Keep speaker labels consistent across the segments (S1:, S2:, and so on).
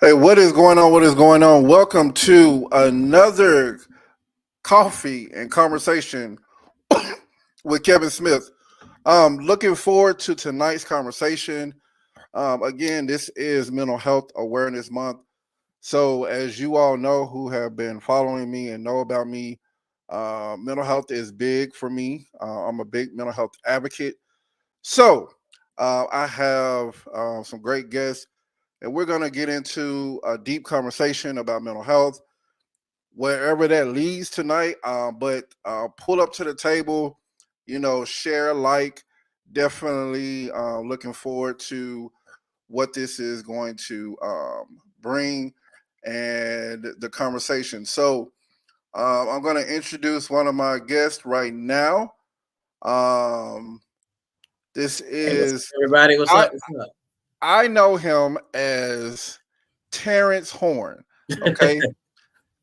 S1: Hey, what is going on? What is going on? Welcome to another coffee and conversation with Kevin Smith. Looking forward to tonight's conversation. Again, this is Mental Health Awareness Month. So, as you all know who have been following me and know about me, mental health is big for me. I'm a big mental health advocate. So, I have some great guests, and we're going to get into a deep conversation about mental health wherever that leads tonight. But pull up to the table, share, like, definitely looking forward to what this is going to bring and the conversation. So I'm going to introduce one of my guests right now. Um, this
S2: Hey, what's up,
S1: is
S2: everybody? What's
S1: I
S2: up? What's up?
S1: I know him as Terrence Horn. Okay,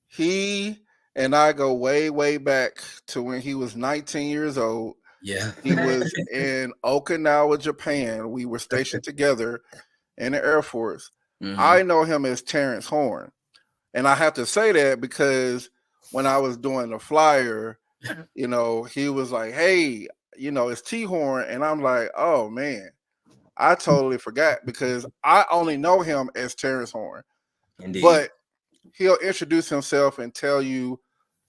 S1: he and I go way, way back to when he was 19 years old.
S2: Yeah.
S1: He was in Okinawa, Japan. We were stationed together in the Air Force.
S2: hmm
S1: I know him as Terrence Horn. And I have to say that because when I was doing the flyer, he was like, hey, it's T Horn. And I'm like, oh man, I totally forgot because I only know him as Terrence Horn.
S2: Indeed.
S1: But he'll introduce himself and tell you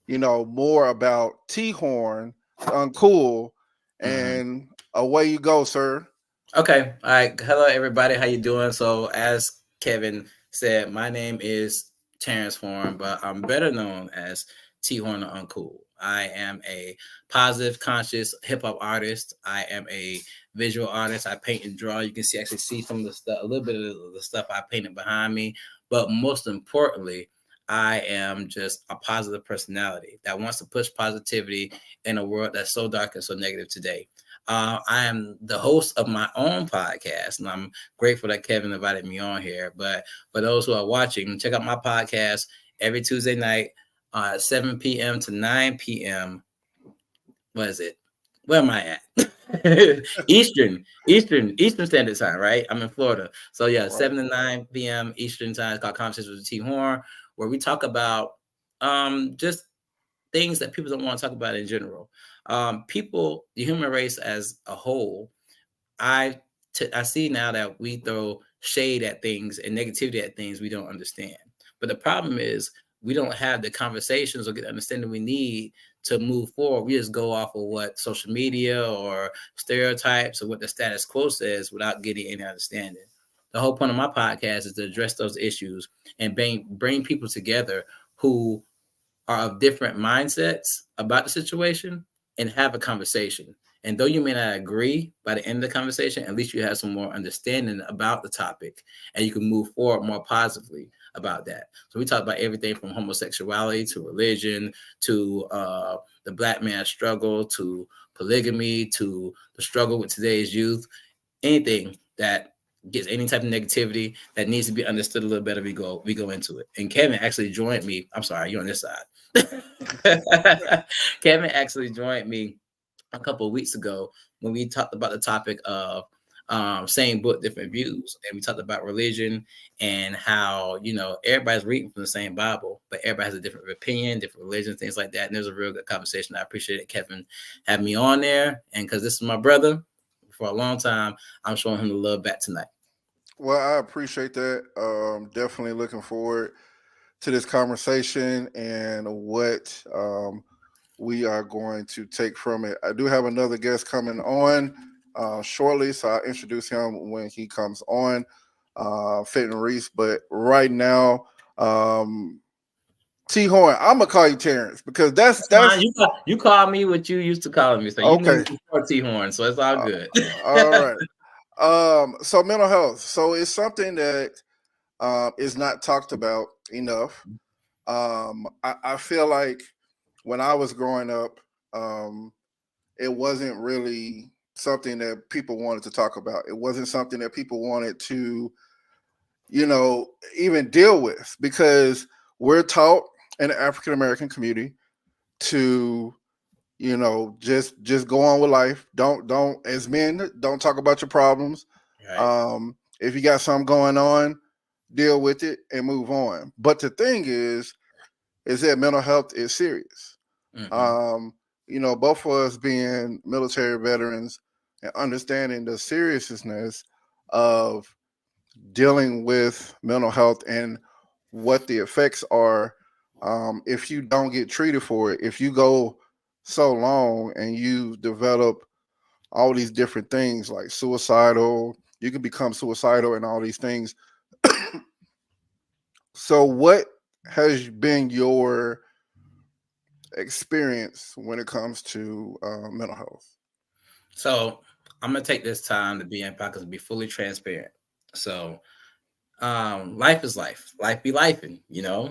S1: more about T Horn, the Uncool,
S2: hmm
S1: and away you go, sir.
S2: Okay. All right. Hello, everybody. How you doing? So, as Kevin said, my name is Terrence Horn, but I'm better known as T Horn the Uncool. I am a positive, conscious hip hop artist. I am a visual artist. I paint and draw. You can actually see some of the stuff, a little bit of the stuff I painted behind me. But most importantly, I am just a positive personality that wants to push positivity in a world that's so dark and so negative today. I am the host of my own podcast, and I'm grateful that Kevin invited me on here. But for those who are watching, check out my podcast every Tuesday night, 7 p.m. to 9 p.m. What is it? Where am I at? Eastern Standard Time, right? I'm in Florida. So yeah,
S1: Right.
S2: 7 to 9 p.m. Eastern Time. It's called Conversations with T Horn, where we talk about just things that people don't want to talk about in general. People, the human race as a whole, I see now that we throw shade at things and negativity at things we don't understand. But the problem is we don't have the conversations or get the understanding we need to move forward. We just go off of what social media or stereotypes or what the status quo says without getting any understanding. The whole point of my podcast is to address those issues and bring people together who are of different mindsets about the situation and have a conversation. And though you may not agree by the end of the conversation, at least you have some more understanding about the topic and you can move forward more positively about that. So we talk about everything from homosexuality to religion to the black man's struggle to polygamy to the struggle with today's youth, anything that gets any type of negativity that needs to be understood a little better, we go into it. And Kevin actually joined me. I'm sorry, you're on this side. Kevin actually joined me a couple of weeks ago when we talked about the topic of same book, different views, and we talked about religion and how everybody's reading from the same Bible, but everybody has a different opinion, different religion, things like that. And there's a real good conversation. I appreciate it, Kevin, having me on there, and because this is my brother for a long time, I'm showing him the love back tonight.
S1: Well, I appreciate that. Definitely looking forward to this conversation and what we are going to take from it. I do have another guest coming on shortly, so I'll introduce him when he comes on, Fenton Reese. But right now, T Horn, I'm gonna call you Terrence because that's
S2: That's fine.
S1: that's
S2: You call me what you used to call me, so you knew me
S1: okay.
S2: before T Horn, so it's all
S1: Uh,
S2: good.
S1: all right. So mental health. So it's something that is not talked about enough. I feel like when I was growing up, um, it wasn't really something that people wanted to talk about. It wasn't something that people wanted to, even deal with because we're taught in the African American community to, just go on with life. Don't as men don't talk about your problems.
S2: Right.
S1: If you got something going on, deal with it, and move on. But the thing is that mental health is serious.
S2: Mm-hmm.
S1: Both of us being military veterans and understanding the seriousness of dealing with mental health and what the effects are if you don't get treated for it. If you go so long and you develop all these different things like suicidal, you can become suicidal and all these things. So, what has been your experience when it comes to mental health?
S2: So I'm gonna take this time to be in pockets and be fully transparent. So life is life. Life be lifing,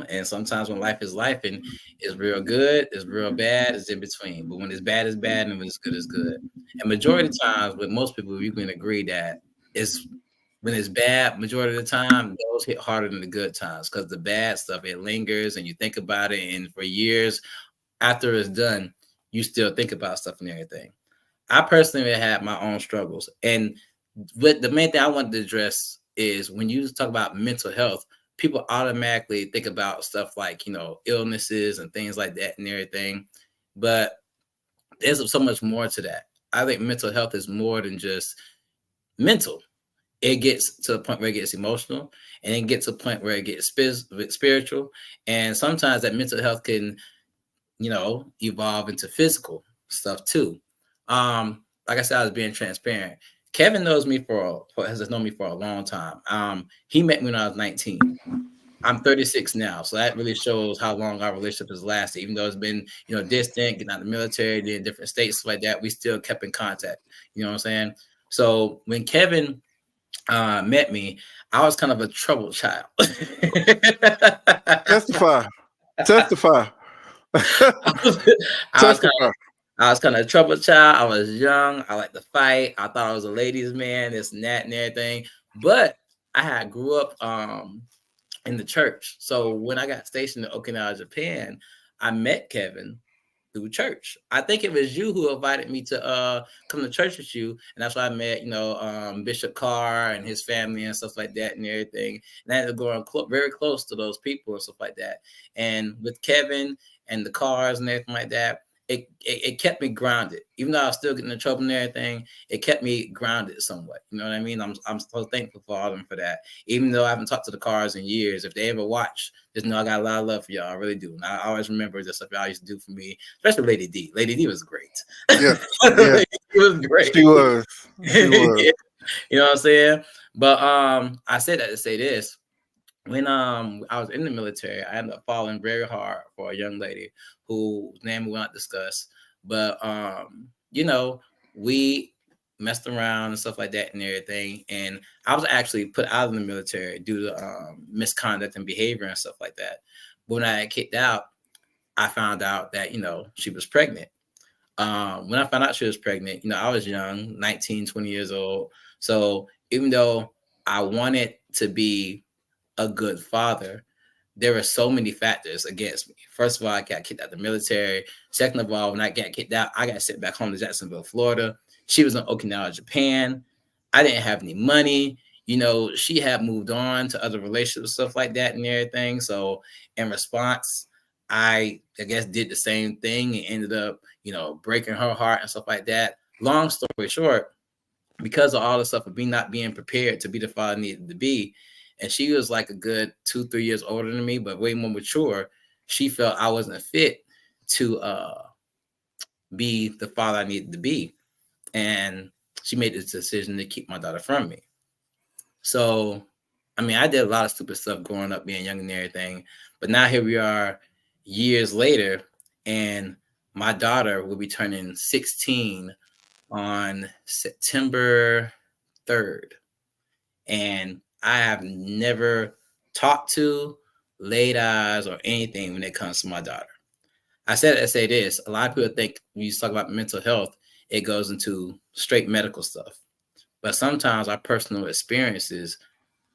S2: and sometimes when life is lifing, it's real good, it's real bad, it's in between. But when it's bad, and when it's good. And majority of the times with most people, you can agree that it's when it's bad, majority of the time, those hit harder than the good times because the bad stuff, it lingers and you think about it. And for years after it's done, you still think about stuff and everything. I personally had my own struggles. And what the main thing I wanted to address is when you talk about mental health, people automatically think about stuff like, illnesses and things like that and everything. But there's so much more to that. I think mental health is more than just mental. It gets to a point where it gets emotional, and it gets to a point where it gets spiritual. And sometimes that mental health can, evolve into physical stuff too. Like I said, I was being transparent. Kevin has known me for a long time. He met me when I was 19. I'm 36 now, so that really shows how long our relationship has lasted. Even though it's been, distant, getting out of the military, in different states like that, we still kept in contact. You know what I'm saying? So when Kevin met me, I was kind of a troubled child.
S1: Testify. Testify.
S2: I was, I was kind
S1: Testify.
S2: I was kind of a troubled child. I was young. I liked to fight. I thought I was a ladies' man, this and that and everything. But I had grew up in the church. So when I got stationed in Okinawa, Japan, I met Kevin through church. I think it was you who invited me to come to church with you, and that's why I met Bishop Carr and his family and stuff like that and everything. And I ended up going very close to those people and stuff like that. And with Kevin and the cars and everything like that, it kept me grounded. Even though I was still getting in trouble and everything, it kept me grounded somewhat. You know what I mean? I'm so thankful for all of them for that. Even though I haven't talked to the cars in years, if they ever watch, just know I got a lot of love for y'all. I really do. And I always remember the stuff y'all used to do for me, especially Lady D. Lady D was great.
S1: Yeah. Yeah.
S2: It was great.
S1: She was. She was.
S2: Yeah, you know what I'm saying? But I said that to say this. When I was in the military, I ended up falling very hard for a young lady whose name we won't discuss. But we messed around and stuff like that and everything. And I was actually put out of the military due to misconduct and behavior and stuff like that. But when I got kicked out, I found out that she was pregnant. When I found out she was pregnant, I was young, 19, 20 years old. So even though I wanted to be a good father, there were so many factors against me. First of all, I got kicked out of the military. Second of all, when I got kicked out, I got sent back home to Jacksonville, Florida. She was in Okinawa, Japan. I didn't have any money. She had moved on to other relationships, stuff like that and everything. So in response, I guess did the same thing and ended up, breaking her heart and stuff like that. Long story short, because of all the stuff of me not being prepared to be the father I needed to be, and she was like a good 2-3 years older than me, but way more mature. She felt I wasn't fit to be the father I needed to be, and she made this decision to keep my daughter from me. So, I mean, I did a lot of stupid stuff growing up, being young and everything, but now here we are, years later, and my daughter will be turning 16 on September 3rd. And I have never talked to, laid eyes, or anything when it comes to my daughter. I said it to say this. A lot of people think when you talk about mental health, it goes into straight medical stuff. But sometimes our personal experiences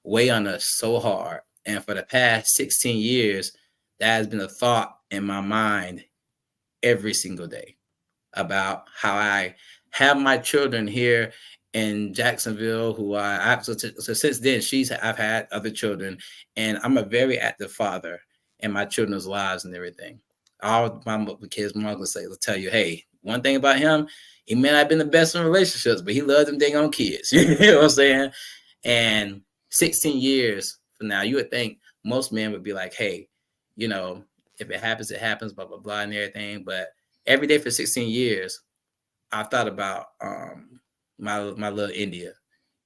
S2: weigh on us so hard. And for the past 16 years, that has been a thought in my mind every single day about how I have my children here in Jacksonville, who so since then I've had other children, and I'm a very active father in my children's lives and everything. All my kids' mom will tell you, hey, one thing about him, he may not have been the best in relationships, but he loves them dang on kids. You know what I'm saying? And 16 years from now, you would think most men would be like, hey, you know, if it happens, it happens, blah, blah, blah, and everything. But every day for 16 years, I thought about my little India.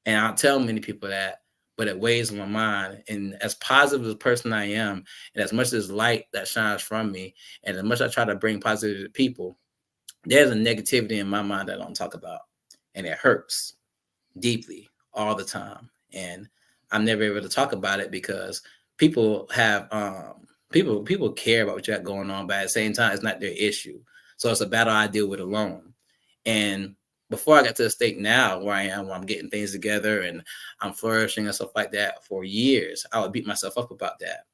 S2: And I'll tell many people that, but it weighs on my mind. And as positive as a person I am, and as much as light that shines from me, and as much I try to bring positivity to people, there's a negativity in my mind that I don't talk about. And it hurts deeply all the time. And I'm never able to talk about it because people have people care about what you got going on, but at the same time, it's not their issue. So it's a battle I deal with alone. And before I got to the state now where I am, where I'm getting things together and I'm flourishing and stuff like that, for years, I would beat myself up about that,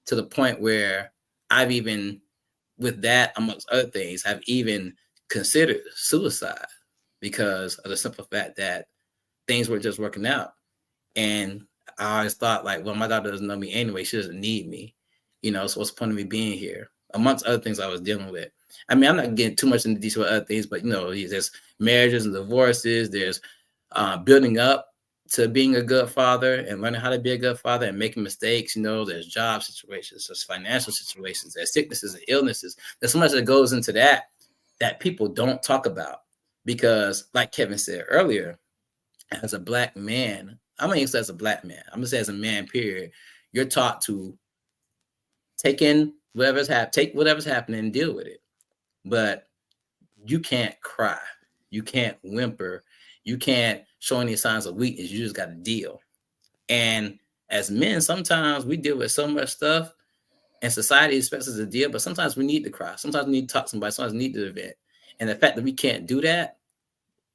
S2: to the point where I've even, with that, amongst other things, I've even considered suicide because of the simple fact that things were just working out. And I always thought, like, well, my daughter doesn't know me anyway. She doesn't need me, so what's the point of me being here? Amongst other things I was dealing with. I mean, I'm not getting too much into detail with other things, but, there's marriages and divorces. There's building up to being a good father and learning how to be a good father and making mistakes. There's job situations, there's financial situations, there's sicknesses and illnesses. There's so much that goes into that people don't talk about because, like Kevin said earlier, as a black man, I'm going to say as a black man, I'm going to say as a man, period, you're taught to take in whatever's happening and deal with it. But you can't cry. You can't whimper. You can't show any signs of weakness. You just got to deal. And as men, sometimes we deal with so much stuff and society expects us to deal, but sometimes we need to cry. Sometimes we need to talk to somebody. Sometimes we need to vent. And the fact that we can't do that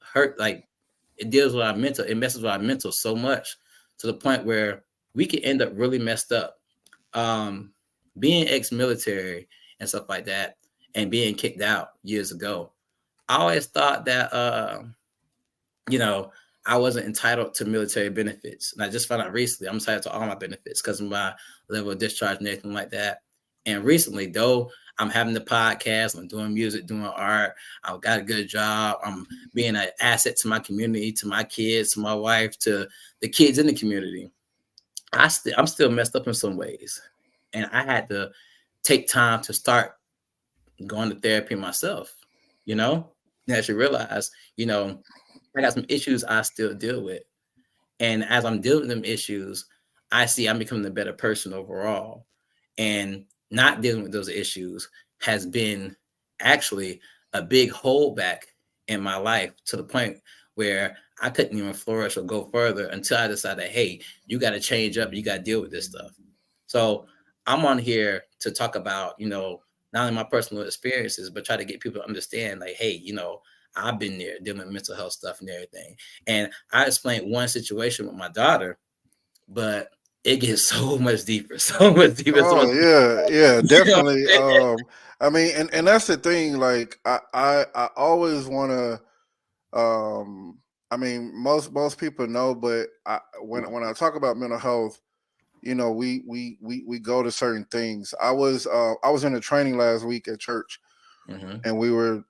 S2: hurt, like, it deals with our mental. It messes with our mental so much to the point where we can end up really messed up. Being ex-military and stuff like that, and being kicked out years ago, I always thought that, I wasn't entitled to military benefits. And I just found out recently I'm entitled to all my benefits because of my level of discharge and everything like that. And recently, though, I'm having the podcast, I'm doing music, doing art, I've got a good job, I'm being an asset to my community, to my kids, to my wife, to the kids in the community. I'm still messed up in some ways. And I had to take time to start going to therapy myself, and as you realize, I got some issues I still deal with. And as I'm dealing with them issues, I see I'm becoming a better person overall. And not dealing with those issues has been actually a big holdback in my life, to the point where I couldn't even flourish or go further until I decided, hey, you got to change up. You got to deal with this stuff. So I'm on here to talk about, not only my personal experiences, but try to get people to understand, like, hey, I've been there dealing with mental health stuff and everything. And I explained one situation with my daughter, but it gets so much deeper, so much deeper.
S1: Oh yeah, definitely. I mean, and that's the thing. Like, I always want to. I mean, most people know, but when I talk about mental health, we go to certain things. I was in a training last week at church, and we were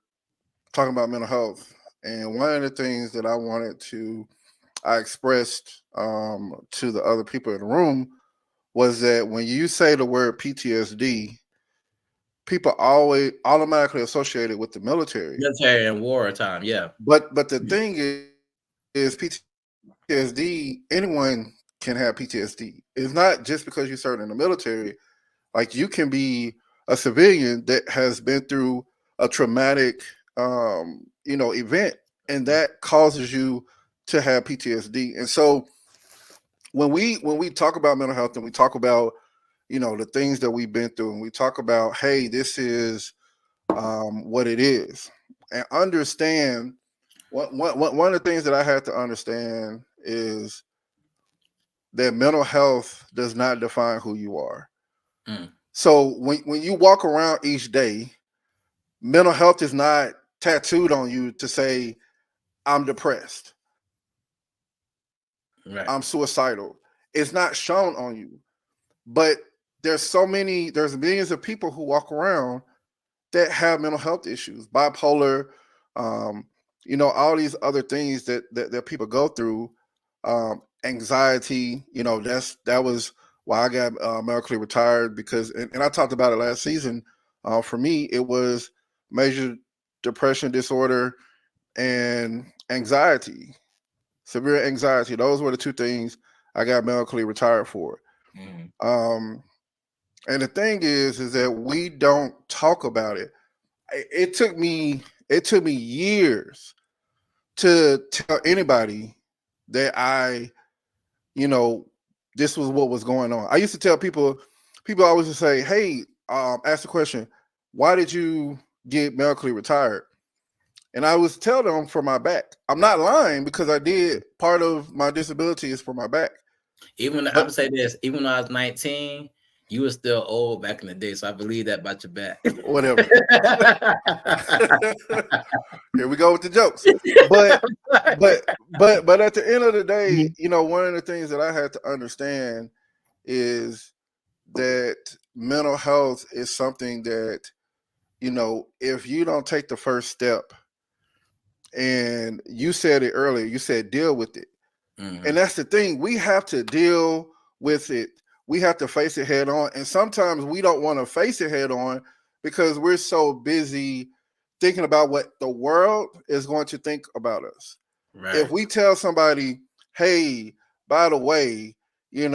S1: talking about mental health. And one of the things that I expressed to the other people in the room was that when you say the word PTSD, people always automatically associate it with the military
S2: and war time. Yeah.
S1: But the thing is PTSD, anyone can have PTSD. It's not just because you served in the military. Like, you can be a civilian that has been through a traumatic event, and that causes you to have PTSD. And so when we talk about mental health and we talk about the things that we've been through, and we talk about, hey, this is what it is, and understand one of the things that I had to understand is that mental health does not define who you are. So when you walk around each day, mental health is not tattooed on you to say, I'm depressed.
S2: Right.
S1: I'm suicidal. It's not shown on you. But there's millions of people who walk around that have mental health issues, bipolar, um, all these other things that people go through, anxiety. That was why I got medically retired, because, and I talked about it last season. For me, it was major depression disorder and anxiety, severe anxiety. Those were the two things I got medically retired for.
S2: Mm-hmm.
S1: And the thing is that we don't talk about it. It took me years to tell anybody that this was what was going on. I used to tell people always to say, hey, ask the question, why did you get medically retired? And I was tell them for my back. I'm not lying, because I did. Part of my disability is for my back.
S2: Even I would say this, even when I was 19, you were still old back in the day. So I believe that about your back.
S1: Whatever. Here we go with the jokes. But at the end of the day, one of the things that I had to understand is that mental health is something that, if you don't take the first step, and you said it earlier, you said deal with it.
S2: Mm-hmm.
S1: And that's the thing. We have to deal with it. We have to face it head on. And sometimes we don't want to face it head on because we're so busy thinking about what the world is going to think about us.
S2: Right.
S1: If we tell somebody, hey, by the way, you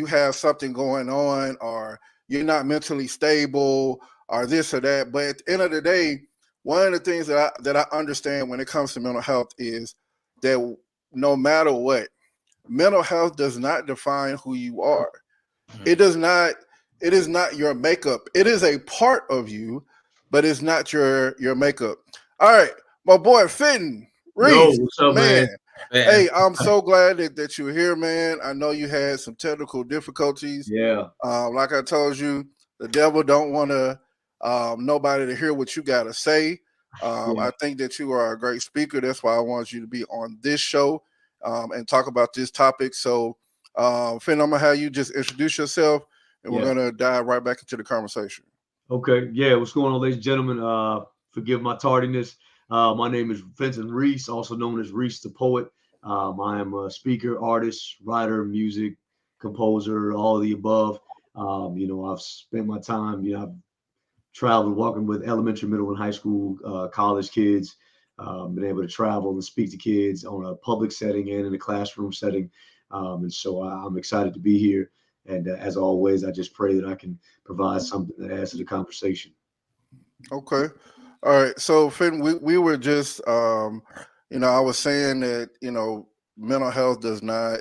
S1: have something going on, or you're not mentally stable, or this or that. But at the end of the day, one of the things that I understand when it comes to mental health is that no matter what, mental health does not define who you are.
S2: Mm-hmm.
S1: It does not. It is not your makeup. It is a part of you, but it's not your makeup. All right, my boy Fenton Reese.
S3: Yo, what's up, man?
S1: Hey, I'm so glad that you're here, man. I know you had some technical difficulties.
S3: Yeah.
S1: Like I told you, the devil don't want nobody to hear what you got to say. I think that you are a great speaker. That's why I want you to be on this show and talk about this topic. So, Fenton, I'm gonna have you just introduce yourself, and we're gonna dive right back into the conversation.
S3: Okay. Yeah. What's going on, ladies and gentlemen? Forgive my tardiness. My name is Fenton Reese, also known as Reese the Poet. I am a speaker, artist, writer, music, composer, all of the above. I've spent my time, I've traveled walking with elementary, middle, and high school, college kids, been able to travel and speak to kids on a public setting and in a classroom setting. And so I'm excited to be here. And as always, I just pray that I can provide something that adds to the conversation.
S1: Okay. All right. So, Fenton, we were just, I was saying that, mental health does not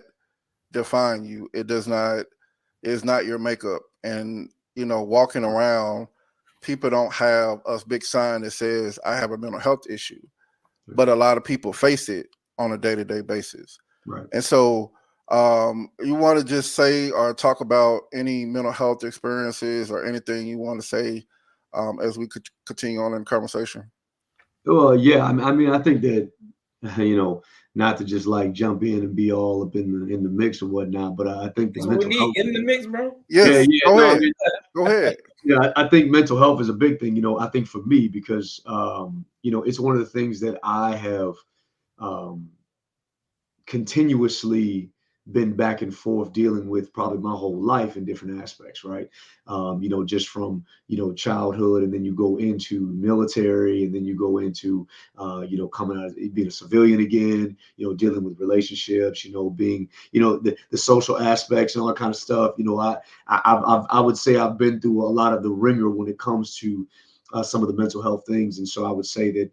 S1: define you. It's not your makeup. And, walking around, people don't have a big sign that says, I have a mental health issue. But a lot of people face it on a day-to-day basis.
S3: Right.
S1: And so, you want to just say or talk about any mental health experiences or anything you want to say as we could continue on in the conversation?
S3: Yeah, I mean, I think that, not to just like jump in and be all up in the mix or whatnot, but I think that
S2: mental health in the mix, bro.
S1: Yes. Go ahead. Go ahead.
S3: Yeah, I think mental health is a big thing. I think for me, because it's one of the things that I have continuously been back and forth dealing with probably my whole life in different aspects, right? Just from, childhood, and then you go into military, and then you go into, coming out, being a civilian again, dealing with relationships, being, the social aspects and all that kind of stuff. I would say I've been through a lot of the ringer when it comes to some of the mental health things. And so I would say that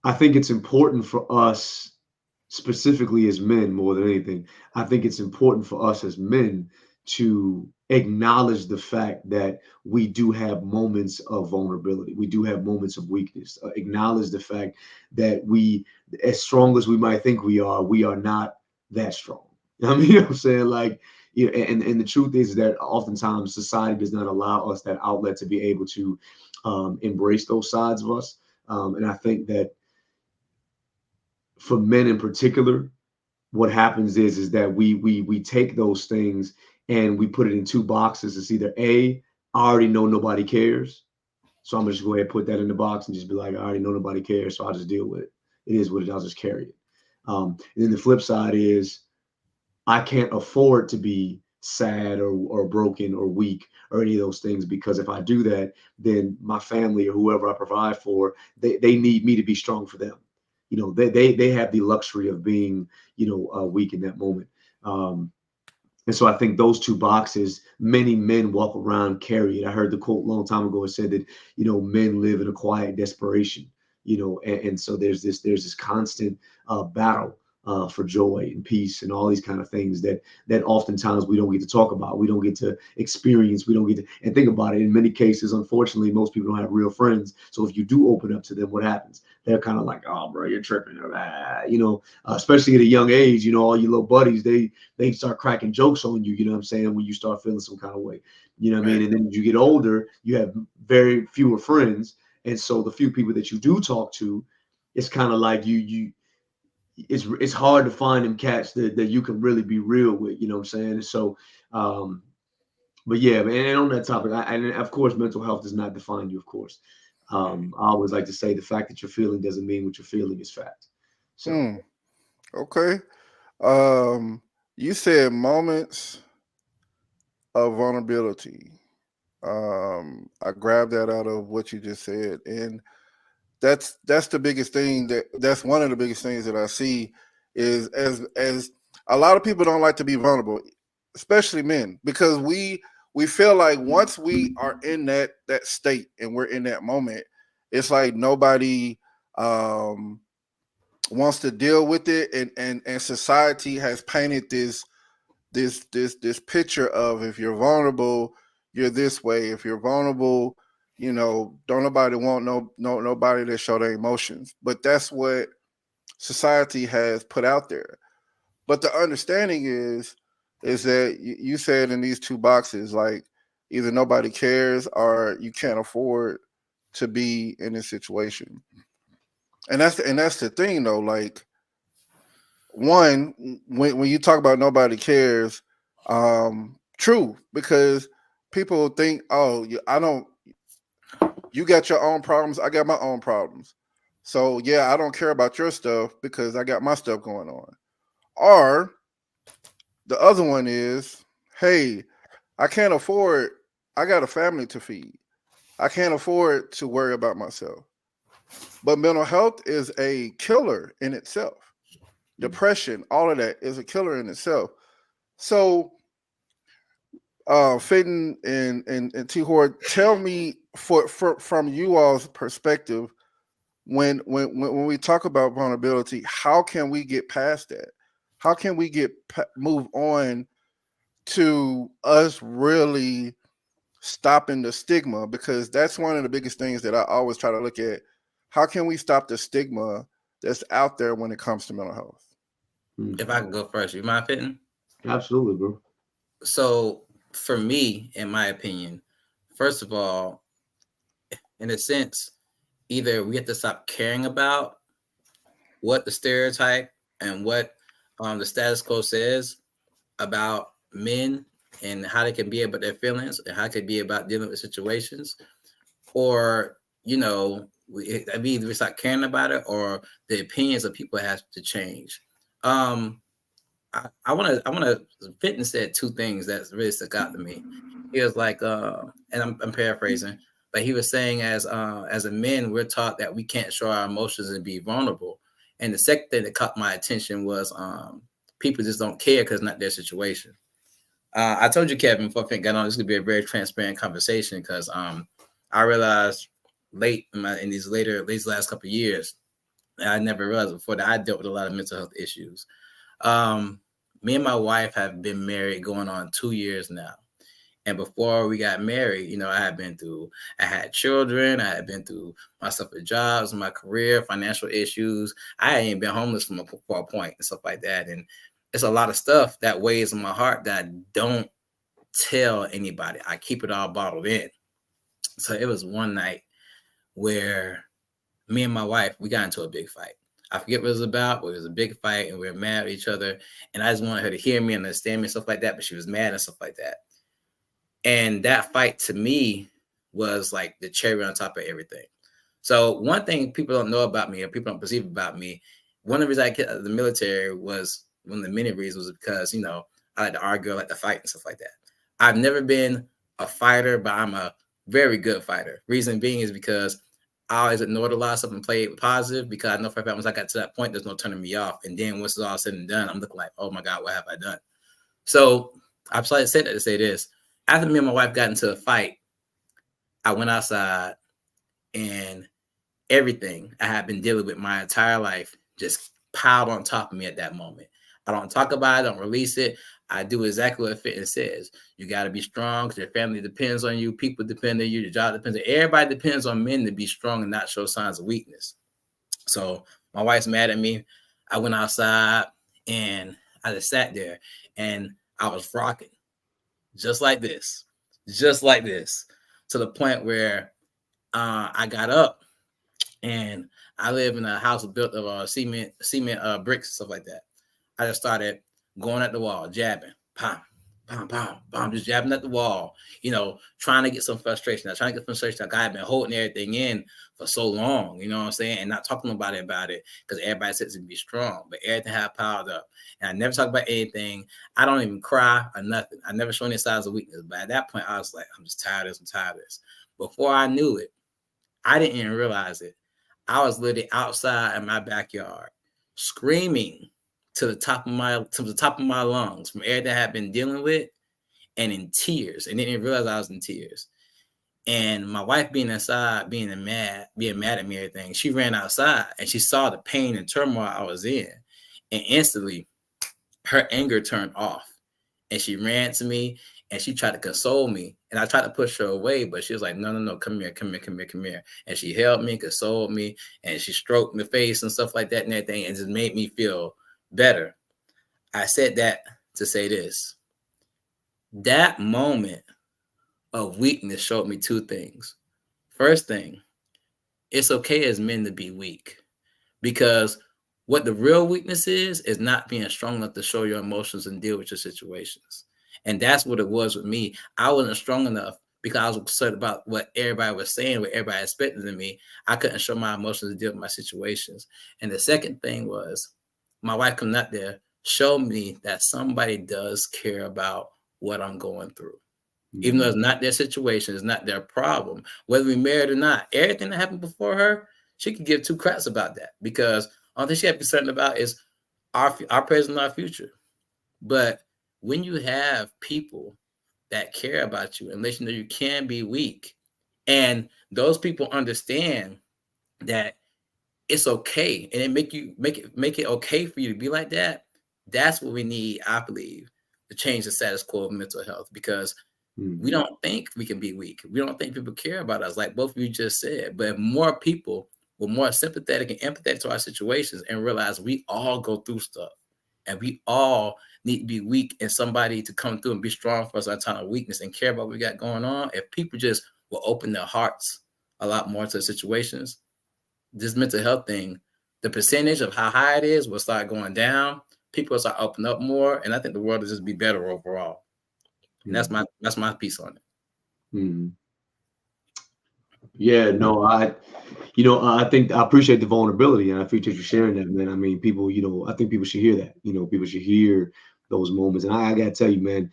S3: I think it's important for us, specifically as men, more than anything. I think it's important for us as men to acknowledge the fact that we do have moments of vulnerability. We do have moments of weakness. Acknowledge the fact that we, as strong as we might think we are not that strong. I mean, I'm saying, like, and the truth is that oftentimes society does not allow us that outlet to be able to embrace those sides of us. And I think that for men in particular, what happens is that we take those things and we put it in two boxes. It's either A, I already know nobody cares, so I'm gonna just go ahead and put that in the box and just be like, I already know nobody cares, so I'll just deal with it. It is what it is. I'll just carry it. And then the flip side is I can't afford to be sad or broken or weak or any of those things, because if I do that, then my family or whoever I provide for, they need me to be strong for them. You know, they have the luxury of being, weak in that moment. And so I think those two boxes, many men walk around carry it. I heard the quote a long time ago. It said that, men live in a quiet desperation, and so there's this constant battle for joy and peace and all these kind of things that oftentimes we don't get to talk about. We don't get to experience. We don't get to, and think about it. In many cases, unfortunately, most people don't have real friends. So if you do open up to them, what happens? They're kind of like, oh, bro, you're tripping. Especially at a young age, all your little buddies, they start cracking jokes on you, you know what I'm saying, when you start feeling some kind of way. You know what I mean? And then as you get older, you have very fewer friends. And so the few people that you do talk to, it's kind of like it's hard to find them cats that you can really be real with, you know what I'm saying? And so, but yeah, man, and on that topic, and of course, mental health does not define you, of course. I always like to say the fact that you're feeling doesn't mean what you're feeling is fact. So,
S1: Okay. You said moments of vulnerability. I grabbed that out of what you just said, and that's the biggest thing that's one of the biggest things that I see is as a lot of people don't like to be vulnerable, especially men, because we feel like once we are in that state and we're in that moment, it's like nobody wants to deal with it, and society has painted this picture of, if you're vulnerable, you're this way. If you're vulnerable, don't nobody want nobody to show their emotions. But that's what society has put out there. But the understanding is that you said in these two boxes, like either nobody cares or you can't afford to be in this situation. And that's the thing though, like, one, when you talk about nobody cares, true, because people think, oh, I don't, you got your own problems, I got my own problems, so yeah, I don't care about your stuff because I got my stuff going on. Or the other one is, hey, I can't afford, I got a family to feed, I can't afford to worry about myself. But mental health is a killer in itself. Depression, all of that is a killer in itself. So, Fitton and T Horde, tell me from you all's perspective, when we talk about vulnerability, how can we get past that? How can we move on to us really stopping the stigma? Because that's one of the biggest things that I always try to look at. How can we stop the stigma that's out there when it comes to mental health?
S2: If I can go first, you mind, Fitton?
S3: Absolutely, bro.
S2: So for me, in my opinion, first of all, in a sense, either we have to stop caring about what the stereotype and what the status quo says about men and how they can be about their feelings and how they can be about dealing with situations, or we either start caring about it or the opinions of people have to change. I want to. Fitton said two things that really stuck out to me. He was like, and I'm paraphrasing, but he was saying, as a men, we're taught that we can't show our emotions and be vulnerable. And the second thing that caught my attention was people just don't care because it's not their situation. I told you, Kevin, before Fitton got on, this is gonna be a very transparent conversation because I realized late in these last couple of years, and I never realized before, that I dealt with a lot of mental health issues. Me and my wife have been married going on 2 years now. And before we got married, I had children, I had been through my stuff with jobs, my career, financial issues. I ain't even been homeless for a point and stuff like that. And it's a lot of stuff that weighs on my heart that I don't tell anybody. I keep it all bottled in. So it was one night where me and my wife, we got into a big fight. I forget what it was about, but it was a big fight and we were mad at each other. And I just wanted her to hear me and understand me and stuff like that, but she was mad and stuff like that. And that fight to me was like the cherry on top of everything. So one thing people don't know about me or people don't perceive about me, one of the reasons I get out of the military was one of the many reasons was because, you know, I like to argue, I like to fight and stuff like that. I've never been a fighter, but I'm a very good fighter. Reason being is because I always ignored a lot of stuff and played positive because I know for a fact once I got to that point, there's no turning me off. And then once it's all said and done, I'm looking like, oh my God, what have I done? So I said that to say this. After me and my wife got into a fight, I went outside and everything I had been dealing with my entire life just piled on top of me at that moment. I don't talk about it, I don't release it. I do exactly what fitness says. You got to be strong because your family depends on you. People depend on you. Your job depends on you. Everybody depends on men to be strong and not show signs of weakness. So my wife's mad at me. I went outside and I just sat there and I was rocking just like this, to the point where I got up and I live in a house built of cement bricks and stuff like that. I just started going at the wall, jabbing, pom, pom, pom, pom, just jabbing at the wall, you know, trying to get some frustration. Like I had been holding everything in for so long, you know what I'm saying? And not talking about it because everybody says to be strong, but everything had piled up. And I never talk about anything. I don't even cry or nothing. I never show any signs of weakness. But at that point, I was like, I'm just tired of this. Before I knew it, I didn't even realize it. I was literally outside in my backyard screaming to the top of my lungs from everything I had been dealing with and in tears, and didn't realize I was in tears. And my wife being inside, being mad at me, everything, she ran outside and she saw the pain and turmoil I was in. And instantly her anger turned off and she ran to me and she tried to console me. And I tried to push her away, but she was like, no, come here. And she held me, consoled me, and she stroked my face and stuff like that and everything, and just made me feel better. I said that to say this. That moment of weakness showed me two things. First thing, it's okay as men to be weak, because what the real weakness is not being strong enough to show your emotions and deal with your situations. And that's what it was with me. I wasn't strong enough because I was concerned about what everybody was saying, what everybody expected of me. I couldn't show my emotions and deal with my situations. And the second thing was my wife coming out there showed me that somebody does care about what I'm going through. Mm-hmm. Even though it's not their situation, it's not their problem, whether we married or not. Everything that happened before her, she could give two craps about that, because all thing she had to be certain about is our present and our future. But when you have people that care about you and let you know you can be weak, and those people understand that it's okay, and it make it okay for you to be like that, that's what we need, I believe, to change the status quo of mental health, because we don't think we can be weak. We don't think people care about us, like both of you just said. But if more people were more sympathetic and empathetic to our situations and realize we all go through stuff and we all need to be weak and somebody to come through and be strong for us at our time of weakness and care about what we got going on, if people just will open their hearts a lot more to the situations, this mental health thing, the percentage of how high it is will start going down. People will start opening up more, and I think the world will just be better overall. And that's my piece on it.
S3: Mm-hmm. Yeah, no, I think I appreciate the vulnerability, and I appreciate you sharing that, man. I mean, people, I think people should hear that. People should hear those moments. And I gotta tell you, man,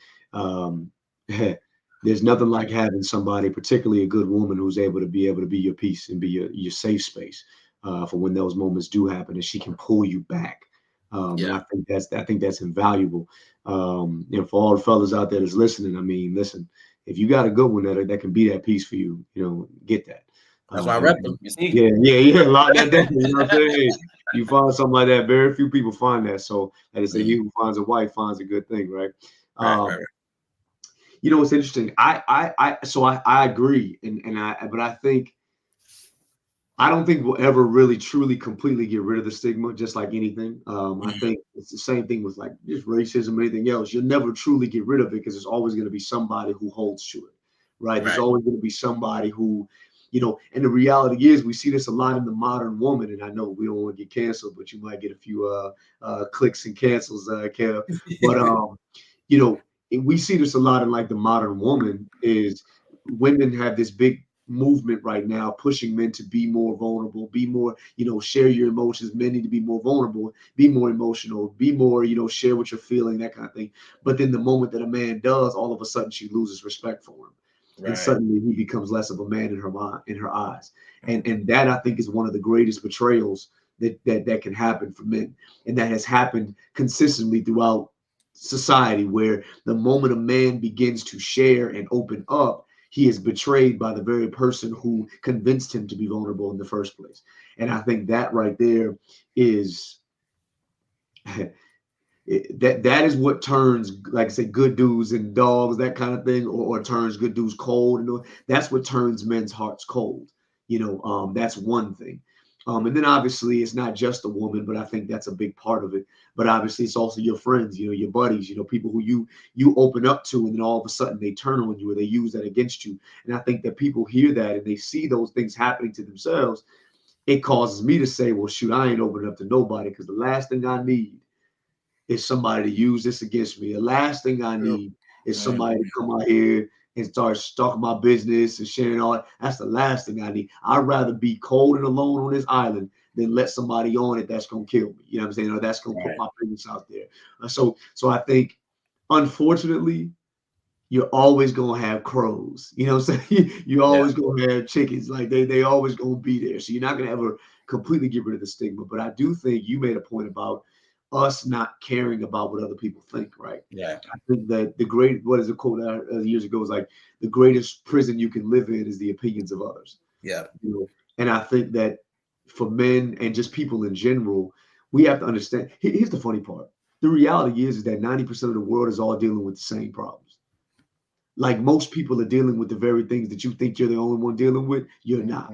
S3: there's nothing like having somebody, particularly a good woman, who's able to be your peace and be your safe space for when those moments do happen, and she can pull you back. And I think that's invaluable. For all the fellas out there that's listening, I mean, listen, if you got a good one that can be that peace for you, get that.
S2: That's why I rep them. You see?
S3: Yeah. Lock that down. You know what I'm saying? You find something like that. Very few people find that. So, as I say, he who finds a wife finds a good thing, right?
S2: Right.
S3: It's interesting. I agree, but I think I don't think we'll ever really truly completely get rid of the stigma, just like anything. I think it's the same thing with like just racism or anything else. You'll never truly get rid of it because there's always going to be somebody who holds to it, right? There's always going to be somebody who And the reality is we see this a lot in the modern woman. And I know we don't want to get canceled, but you might get a few clicks and cancels, Kev. But we see this a lot in like the modern woman is women have this big movement right now pushing men to be more vulnerable, be more, share your emotions. Men need to be more vulnerable, be more emotional, be more, share what you're feeling, that kind of thing. But then the moment that a man does, all of a sudden she loses respect for him.
S2: Right.
S3: And suddenly he becomes less of a man in her mind, in her eyes. And that I think is one of the greatest betrayals that can happen for men. And that has happened consistently throughout society, where the moment a man begins to share and open up, he is betrayed by the very person who convinced him to be vulnerable in the first place. And I think that right there is that is what turns, like I say, good dudes and dogs, that kind of thing, or turns good dudes cold. And that's what turns men's hearts cold. That's one thing. And then obviously it's not just a woman, but I think that's a big part of it. But obviously it's also your friends, your buddies, people who you open up to, and then all of a sudden they turn on you or they use that against you. And I think that people hear that and they see those things happening to themselves. It causes me to say, well, shoot, I ain't opening up to nobody, because the last thing I need is somebody to use this against me. The last thing I need is somebody to come out here and start stalking my business and sharing all that. That's the last thing I need. I'd rather be cold and alone on this island than let somebody on it that's gonna kill me. You know what I'm saying? Or that's gonna put my business out there. So I think, unfortunately, you're always gonna have crows. You know what I'm saying? You're always gonna have chickens. Like they always gonna be there. So you're not gonna ever completely get rid of the stigma. But I do think you made a point about us not caring about what other people think, right?
S2: Yeah.
S3: I think that what is the quote years ago, was like, the greatest prison you can live in is the opinions of others.
S2: Yeah.
S3: And I think that for men and just people in general, we have to understand. Here's the funny part. The reality is that 90% of the world is all dealing with the same problems. Like, most people are dealing with the very things that you think you're the only one dealing with. You're not.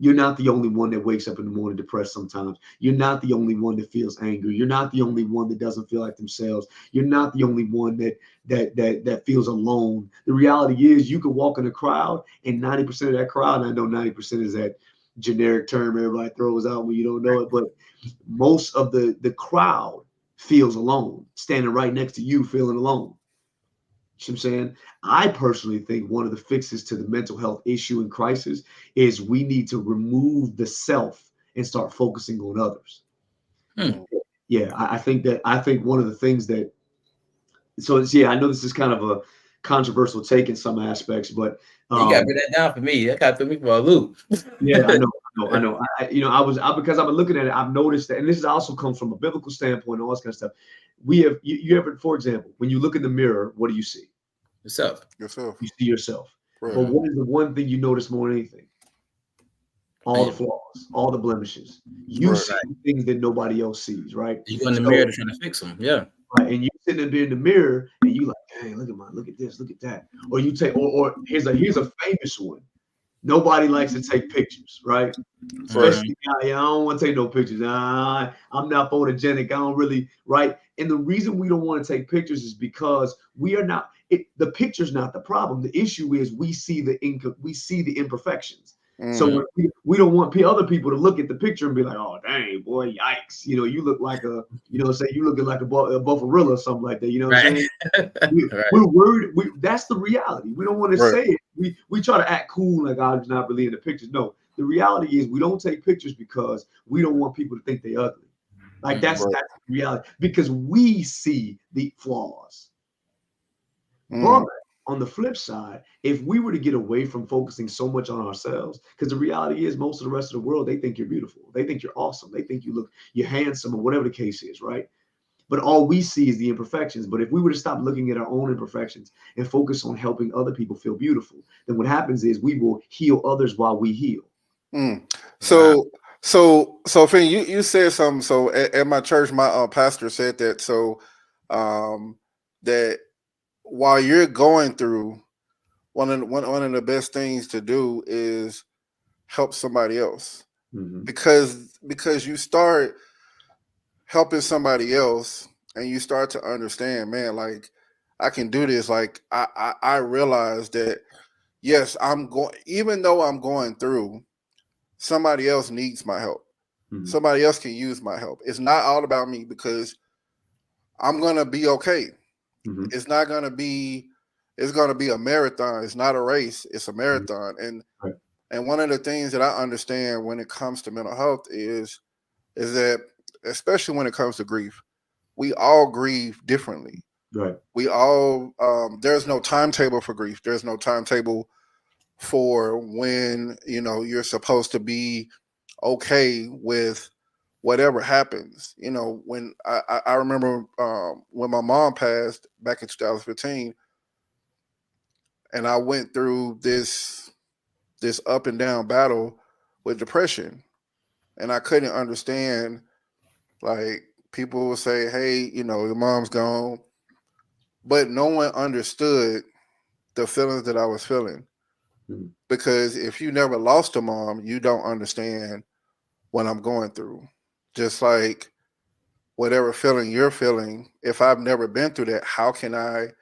S3: You're not the only one that wakes up in the morning depressed sometimes. You're not the only one that feels angry. You're not the only one that doesn't feel like themselves. You're not the only one that feels alone. The reality is you could walk in a crowd, and 90% of that crowd, and I know 90% is that generic term everybody throws out when you don't know it, but most of the crowd feels alone, standing right next to you, feeling alone. You know what I'm saying? I personally think one of the fixes to the mental health issue and crisis is we need to remove the self and start focusing on others. Yeah, I think one of the things that, I know this is kind of a controversial take in some aspects, but
S2: you gotta put that down for me. That kind of threw me for a loop.
S3: Yeah, I know. Because I've been looking at it, I've noticed that, and this also comes from a biblical standpoint and all this kind of stuff. We have, you ever, for example, when you look in the mirror, what do you see?
S2: Yourself.
S3: You see yourself.
S1: Right.
S3: But what is the one thing you notice more than anything? All the flaws, all the blemishes. You see things that nobody else sees, right?
S2: You go in the mirror to try to fix them. Yeah.
S3: Right. And you sitting there in the mirror and you like, hey, look at this, look at that. Or you take, or here's a famous one. Nobody likes to take pictures, right? Especially, I don't want to take no pictures. I'm not photogenic. I don't really, right? And the reason we don't want to take pictures is because we are not. The picture's not the problem. The issue is we see the imperfections. So we don't want other people to look at the picture and be like, "Oh, dang, boy, yikes!" You look like say you looking like a buffarilla or something like that. You know what I'm saying? We're worried. That's the reality. We don't want to say it. We try to act cool, like I'm not really in the pictures. No, the reality is we don't take pictures because we don't want people to think they're ugly. Like that's the reality, because we see the flaws. But on the flip side, if we were to get away from focusing so much on ourselves, because the reality is most of the rest of the world, they think you're beautiful. They think you're awesome. They think you're handsome, or whatever the case is, right? But all we see is the imperfections. But if we were to stop looking at our own imperfections and focus on helping other people feel beautiful, then what happens is we will heal others while we heal.
S1: So Finn, you said something. So at my church, my pastor said that. So that while you're going through, one of the best things to do is help somebody else, because you start helping somebody else and you start to understand, man, like I can do this. Like I realize that yes, I'm going, even though I'm going through, somebody else needs my help.
S3: Mhm.
S1: Somebody else can use my help. It's not all about me because I'm going to be okay.
S3: Mhm.
S1: It's not going to be, it's going to be a marathon. It's not a race. It's a marathon.
S3: Right.
S1: And one of the things that I understand when it comes to mental health is that, especially when it comes to grief, we all grieve differently.
S3: Right.
S1: We all, there's no timetable for grief. There's no timetable for when, you know, you're supposed to be okay with whatever happens. You know, when I remember when my mom passed back in 2015, and I went through this up and down battle with depression, and I couldn't understand, like, people would say, "Hey, you know, your mom's gone," but no one understood the feelings that I was feeling.
S3: Mhm.
S1: Because if you never lost a mom, you don't understand what I'm going through. Just like whatever feeling you're feeling, if I've never been through that, how can I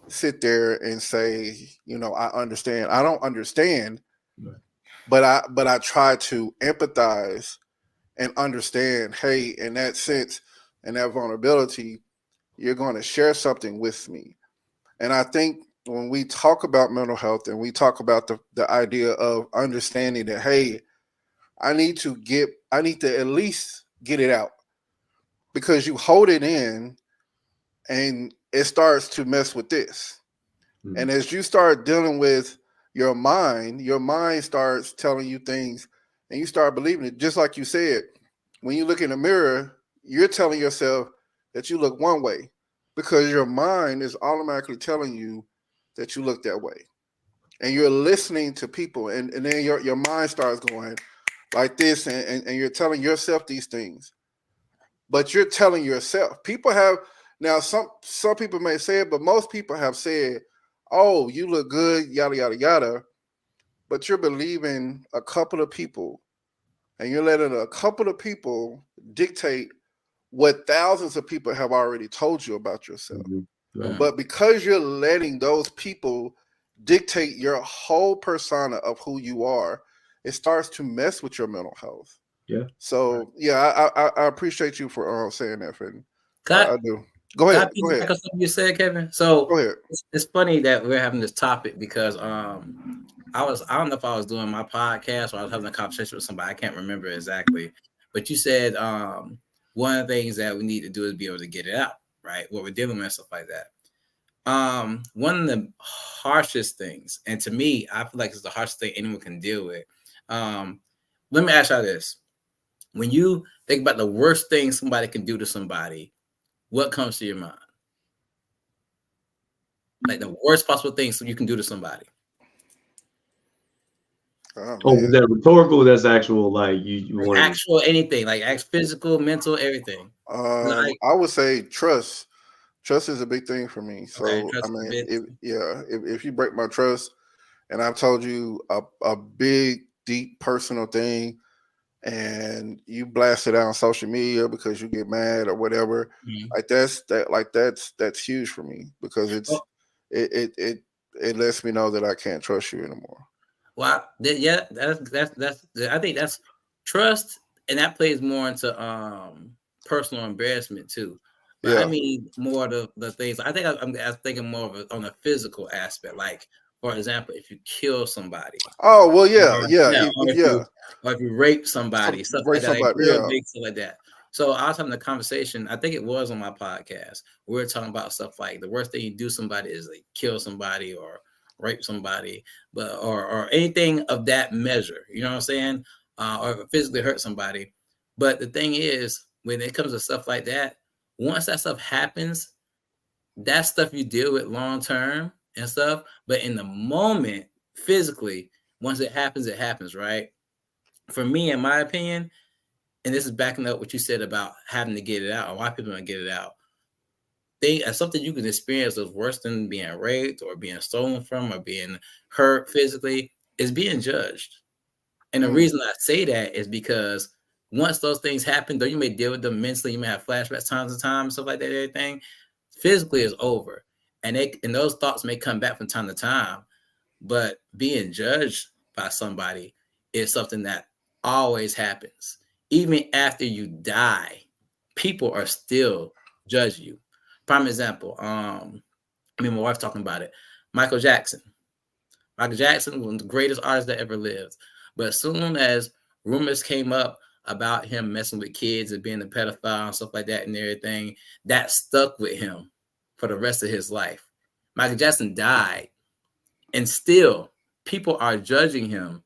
S1: sit there and say, you know, I understand? I don't understand,
S3: Right.
S1: but I try to empathize and understand, hey, in that sense, in that vulnerability, you're going to share something with me. And I think when we talk about mental health and we talk about the idea of understanding that, hey, I need to at least get it out, because you hold it in and it starts to mess with this.
S3: Mhm.
S1: And as you start dealing with your mind starts telling you things and you start believing it. Just like you said, when you look in the mirror, you're telling yourself that you look one way because your mind is automatically telling you that you look that way. And you're listening to people, and then your mind starts going like this, and you're telling yourself these things. But you're telling yourself. People have, now some people may say it, but most people have said, "Oh, you look good," yada yada yada. But you're believing a couple of people, and you're letting a couple of people dictate what thousands of people have already told you about yourself.
S3: Mhm. Right.
S1: But because you're letting those people dictate your whole persona of who you are, it starts to mess with your mental health.
S3: Yeah.
S1: So yeah, I appreciate you for saying that, Freddy.
S2: Got
S1: I do. Go
S2: Can I
S1: ahead. Go ahead.
S2: piggyback on something you said, Kevin? So
S1: Go ahead.
S2: it's funny that we're having this topic because I don't know if I was doing my podcast or I was having a conversation with somebody. I can't remember exactly. But you said one of the things that we need to do is be able to get it out, right? What we're dealing with and stuff like that. One of the harshest things, and to me, I feel like it's the harshest thing anyone can deal with. Let me ask y'all this. When you think about the worst thing somebody can do to somebody, what comes to your mind? Like the worst possible things you can do to somebody.
S1: Oh
S3: Oh, was
S1: man.
S3: that rhetorical? That's actual. Like you
S2: Like
S3: wanted.
S2: actual anything, like physical, mental, everything. Like,
S1: I would say trust. Trust is a big thing for me.
S2: okay,
S1: So I
S2: trust
S1: mean,
S2: bit.
S1: if you break my trust, and I've told you a big, deep personal thing, and you blast it out on social media because you get mad or whatever,
S2: Mhm.
S1: that's huge for me because
S2: Well,
S1: it lets me know that I can't trust you anymore.
S2: yeah, that's. I think that's trust, and that plays more into personal embarrassment too. But I
S1: Yeah.
S2: mean more the things. I think I'm thinking more of on a physical aspect. Like for example, if you kill somebody,
S1: Oh well, yeah,
S2: or,
S1: yeah,
S2: yeah,
S1: yeah.
S2: or if you rape somebody, stuff
S1: Break
S2: like that, like
S1: somebody.
S2: real
S1: Yeah.
S2: big stuff like that. So I was having a conversation. I think it was on my podcast. We were talking about stuff like the worst thing you do to somebody is like kill somebody or rape somebody, but or anything of that measure. You know what I'm saying? Or physically hurt somebody. But the thing is, when it comes to stuff like that, once that stuff happens, that stuff you deal with long term and stuff. But in the moment, physically, once it happens, right? For me, in my opinion, and this is backing up what you said about having to get it out, or why people don't get it out. Something you can experience that's worse than being raped or being stolen from or being hurt physically is being judged. And the
S1: Mm.
S2: reason I say that is because once those things happen, though you may deal with them mentally, you may have flashbacks times and times, stuff like that, everything physically is over. And those thoughts may come back from time to time. But being judged by somebody is something that always happens. Even after you die, people are still judging you. Prime example, me and my wife talking about it. Michael Jackson. Michael Jackson was one of the greatest artists that ever lived. But as soon as rumors came up about him messing with kids and being a pedophile and stuff like that and everything, that stuck with him for the rest of his life. Michael Jackson died, and still people are judging him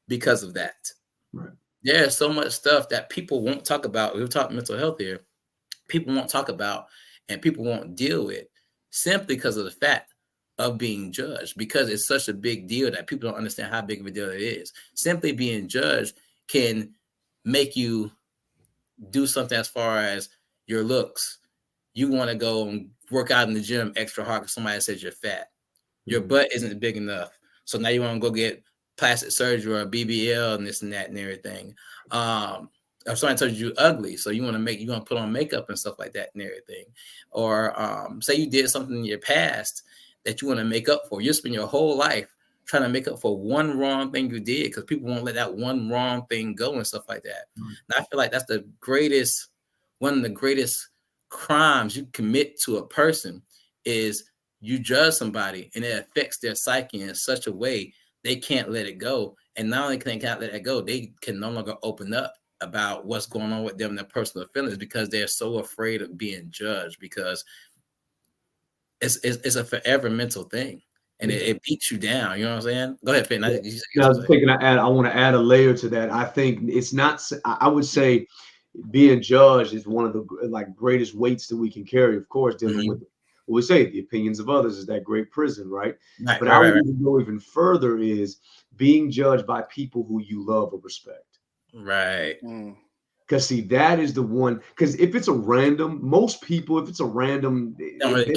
S2: because of that.
S3: Right.
S2: There's so much stuff that people won't talk about. We'll talk mental health here. People won't talk about and people won't deal with simply because of the fact of being judged, because it's such a big deal that people don't understand how big of a deal it is. Simply being judged can make you do something as far as your looks. You want to go and work out in the gym extra hard because somebody says you're fat. Your butt isn't big enough. So now you want to go get plastic surgery or BBL and this and that and everything. Or somebody told you ugly, so you want to put on makeup and stuff like that and everything. Or say you did something in your past that you want to make up for. You spend your whole life trying to make up for one wrong thing you did because people won't let that one wrong thing go and stuff like that. And I feel like that's one of the greatest crimes you commit to a person is you judge somebody and it affects their psyche in such a way they can't let it go. And not only can they can't let it go, they can no longer open up about what's going on with them, their personal feelings, because they're so afraid of being judged, because it's a forever mental thing and it beats you down. You know what I'm saying? Go ahead, Finn.
S3: I was thinking I want to add a layer to that. I think it's not, I would say being judged is one of the greatest weights that we can carry, of course, dealing with what we say, the opinions of others is that great prison, right? But I would even go even further is being judged by people who you love or respect.
S2: Right.
S3: Because see, that is the one, because if it's a random, most people, if it's a random,
S2: don't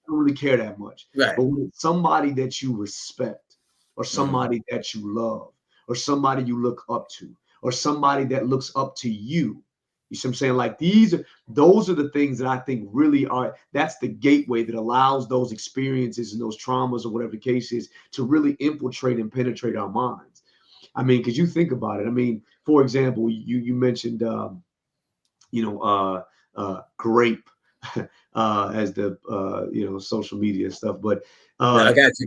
S3: really care that much.
S2: Right.
S3: But when it's somebody that you respect or somebody that you love or somebody you look up to or somebody that looks up to you, you see what I'm saying? Like those are the things that I think really that's the gateway that allows those experiences and those traumas or whatever the case is to really infiltrate and penetrate our minds. I mean, because you think about it. I mean, for example, you mentioned, grape as the, social media stuff. But
S2: I got you.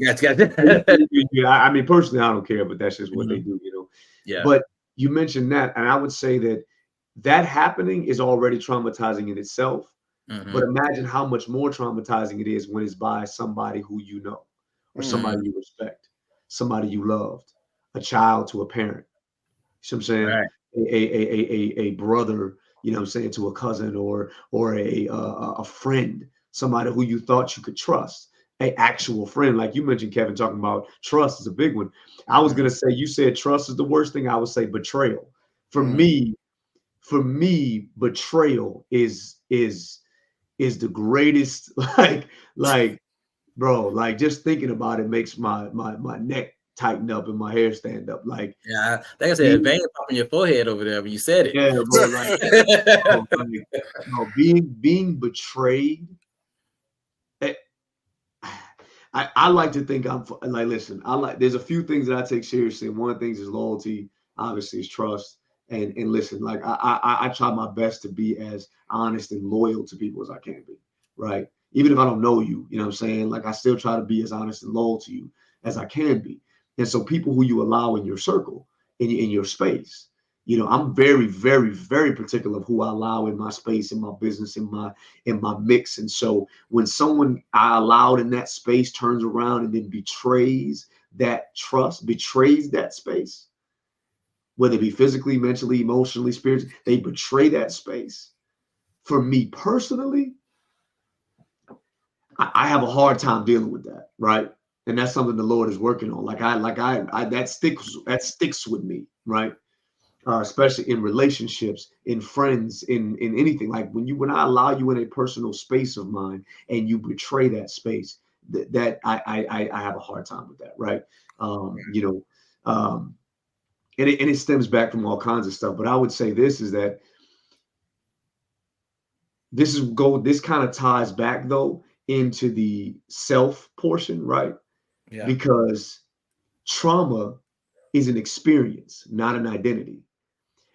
S3: Yeah, I mean, personally, I don't care, but that's just what they do,
S2: Yeah.
S3: But you mentioned that, and I would say that happening is already traumatizing in itself. But imagine how much more traumatizing it is when it's by somebody who you know or somebody you respect, somebody you loved, a child to a parent. You know what I'm saying?
S2: Right.
S3: A brother, you know what I'm saying, to a cousin or a friend, somebody who you thought you could trust, an actual friend. Like you mentioned, Kevin, talking about trust is a big one. I was going to say, you said trust is the worst thing. I would say betrayal. For me, betrayal is the greatest, bro, like just thinking about it makes my neck tighten up and my hair stand up. Like,
S2: yeah, like I said, a vein popping your forehead over there when you said it.
S3: Yeah, bro, being betrayed. I like to think I'm like, listen, there's a few things that I take seriously. One of the things is loyalty, obviously is trust. And listen, like I try my best to be as honest and loyal to people as I can be, right? Even if I don't know you, you know what I'm saying? Like I still try to be as honest and loyal to you as I can be. And so people who you allow in your circle, in your space, I'm very, very, very particular of who I allow in my space, in my business, in my mix. And so when someone I allowed in that space turns around and then betrays that trust, betrays that space, whether it be physically, mentally, emotionally, spiritually, they betray that space. For me personally, I have a hard time dealing with that, right? And that's something the Lord is working on. That sticks with me, right? Especially in relationships, in friends, in anything. Like when I allow you in a personal space of mine and you betray that space, that I have a hard time with that, right? And it stems back from all kinds of stuff. But I would say this is that this kind of ties back though into the self portion, right?
S2: Yeah.
S3: Because trauma is an experience, not an identity.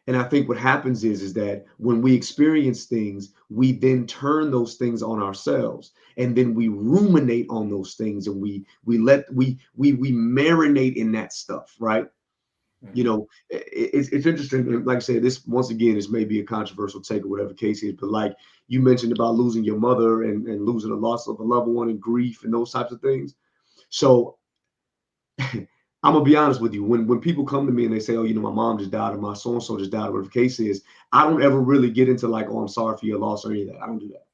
S3: And I think what happens is that when we experience things, we then turn those things on ourselves, and then we ruminate on those things, and we marinate in that stuff, right? You know, it's interesting. Like I said, this once again is maybe a controversial take or whatever the case is, but like you mentioned about losing your mother and losing the loss of a loved one and grief and those types of things. So I'm gonna be honest with you. When people come to me and they say, "Oh, you know, my mom just died or my so and so just died," or whatever the case is, I don't ever really get into like, "Oh, I'm sorry for your loss" or any of that. I don't do that.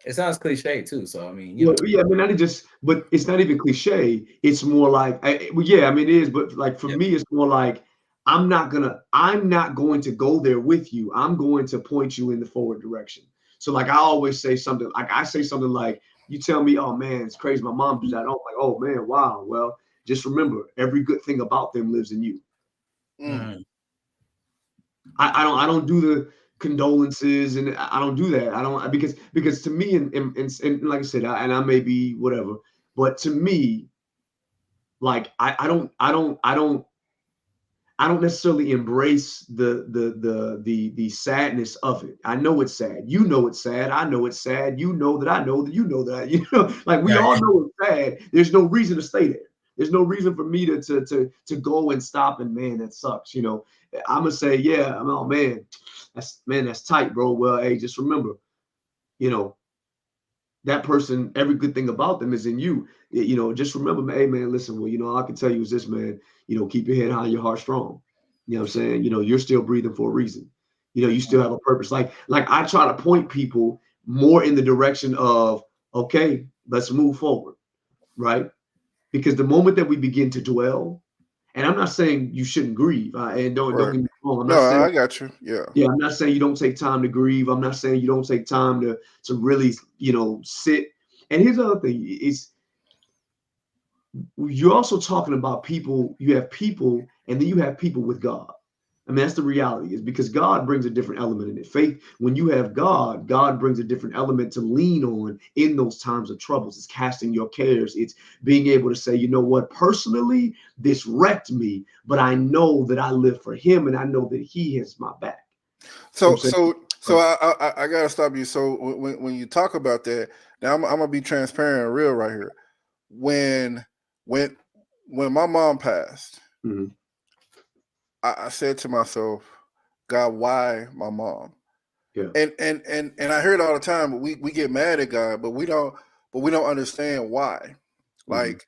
S2: It sounds cliche too. So I mean, you know.
S3: Yeah, I mean, but it's not even cliche. It's more like, well, yeah, I mean, it is. But like for me, it's more like I'm not going to go there with you. I'm going to point you in the forward direction. So like I always say something like you tell me, "Oh man, it's crazy. My mom just died." I'm like, "Oh man, wow." Well, just remember, every good thing about them lives in you.
S2: Mm.
S3: I don't do the condolences, and I don't do that. I don't because to me and like I said, I may be whatever, but to me, like I don't necessarily embrace the sadness of it. I know it's sad. You know it's sad. I know it's sad. You know that I know that you know that. You know, like we all know it's sad. There's no reason to stay there. There's no reason for me to go and stop and man, that sucks. You know, I'm gonna say, yeah, oh man, that's tight, bro. Well, hey, just remember, you know, that person, every good thing about them is in you. You know, just remember, hey man, listen, well, you know, all I can tell you is this, man, you know, keep your head high, your heart strong. You know what I'm saying? You know, you're still breathing for a reason. You know, you still have a purpose. Like I try to point people more in the direction of, okay, let's move forward, right? Because the moment that we begin to dwell, and I'm not saying you shouldn't grieve, and don't get me wrong. I'm
S1: No,
S3: not saying
S1: I got you. Yeah.
S3: yeah, I'm not saying you don't take time to grieve. I'm not saying you don't take time to really, you know, sit. And here's the other thing: is you're also talking about people. You have people, and then you have people with God. I mean, that's the reality, is because God brings a different element in it. Faith, when you have God, God brings a different element to lean on in those times of troubles. It's casting your cares. It's being able to say, you know what, personally, this wrecked me, but I know that I live for him and I know that he has my back.
S1: So I gotta stop you. So when you talk about that, now I'm gonna be transparent and real right here. When my mom passed,
S3: Mhm.
S1: I said to myself, God, why my mom?
S3: Yeah.
S1: And I hear it all the time. But we get mad at God, but we don't understand why. Like,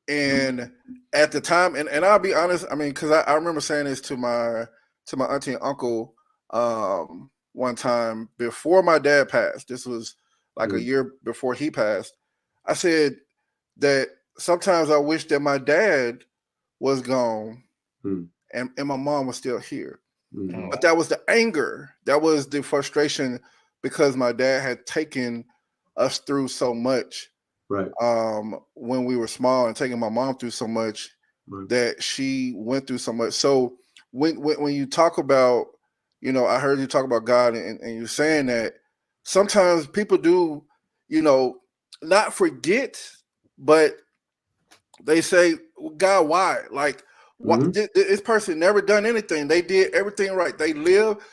S1: and at the time, and I'll be honest. I mean, because I remember saying this to my auntie and uncle one time before my dad passed. This was like a year before he passed. I said that sometimes I wish that my dad was gone and my mom was still here. But that was the anger. That was the frustration because my dad had taken us through so much
S3: Right.
S1: when we were small, and taking my mom through so much that she went through so much. So when you talk about, you know, I heard you talk about God, and you're saying that sometimes people do, you know, not forget, but they say, God, why? Like, this person never done anything. They did everything right. They live.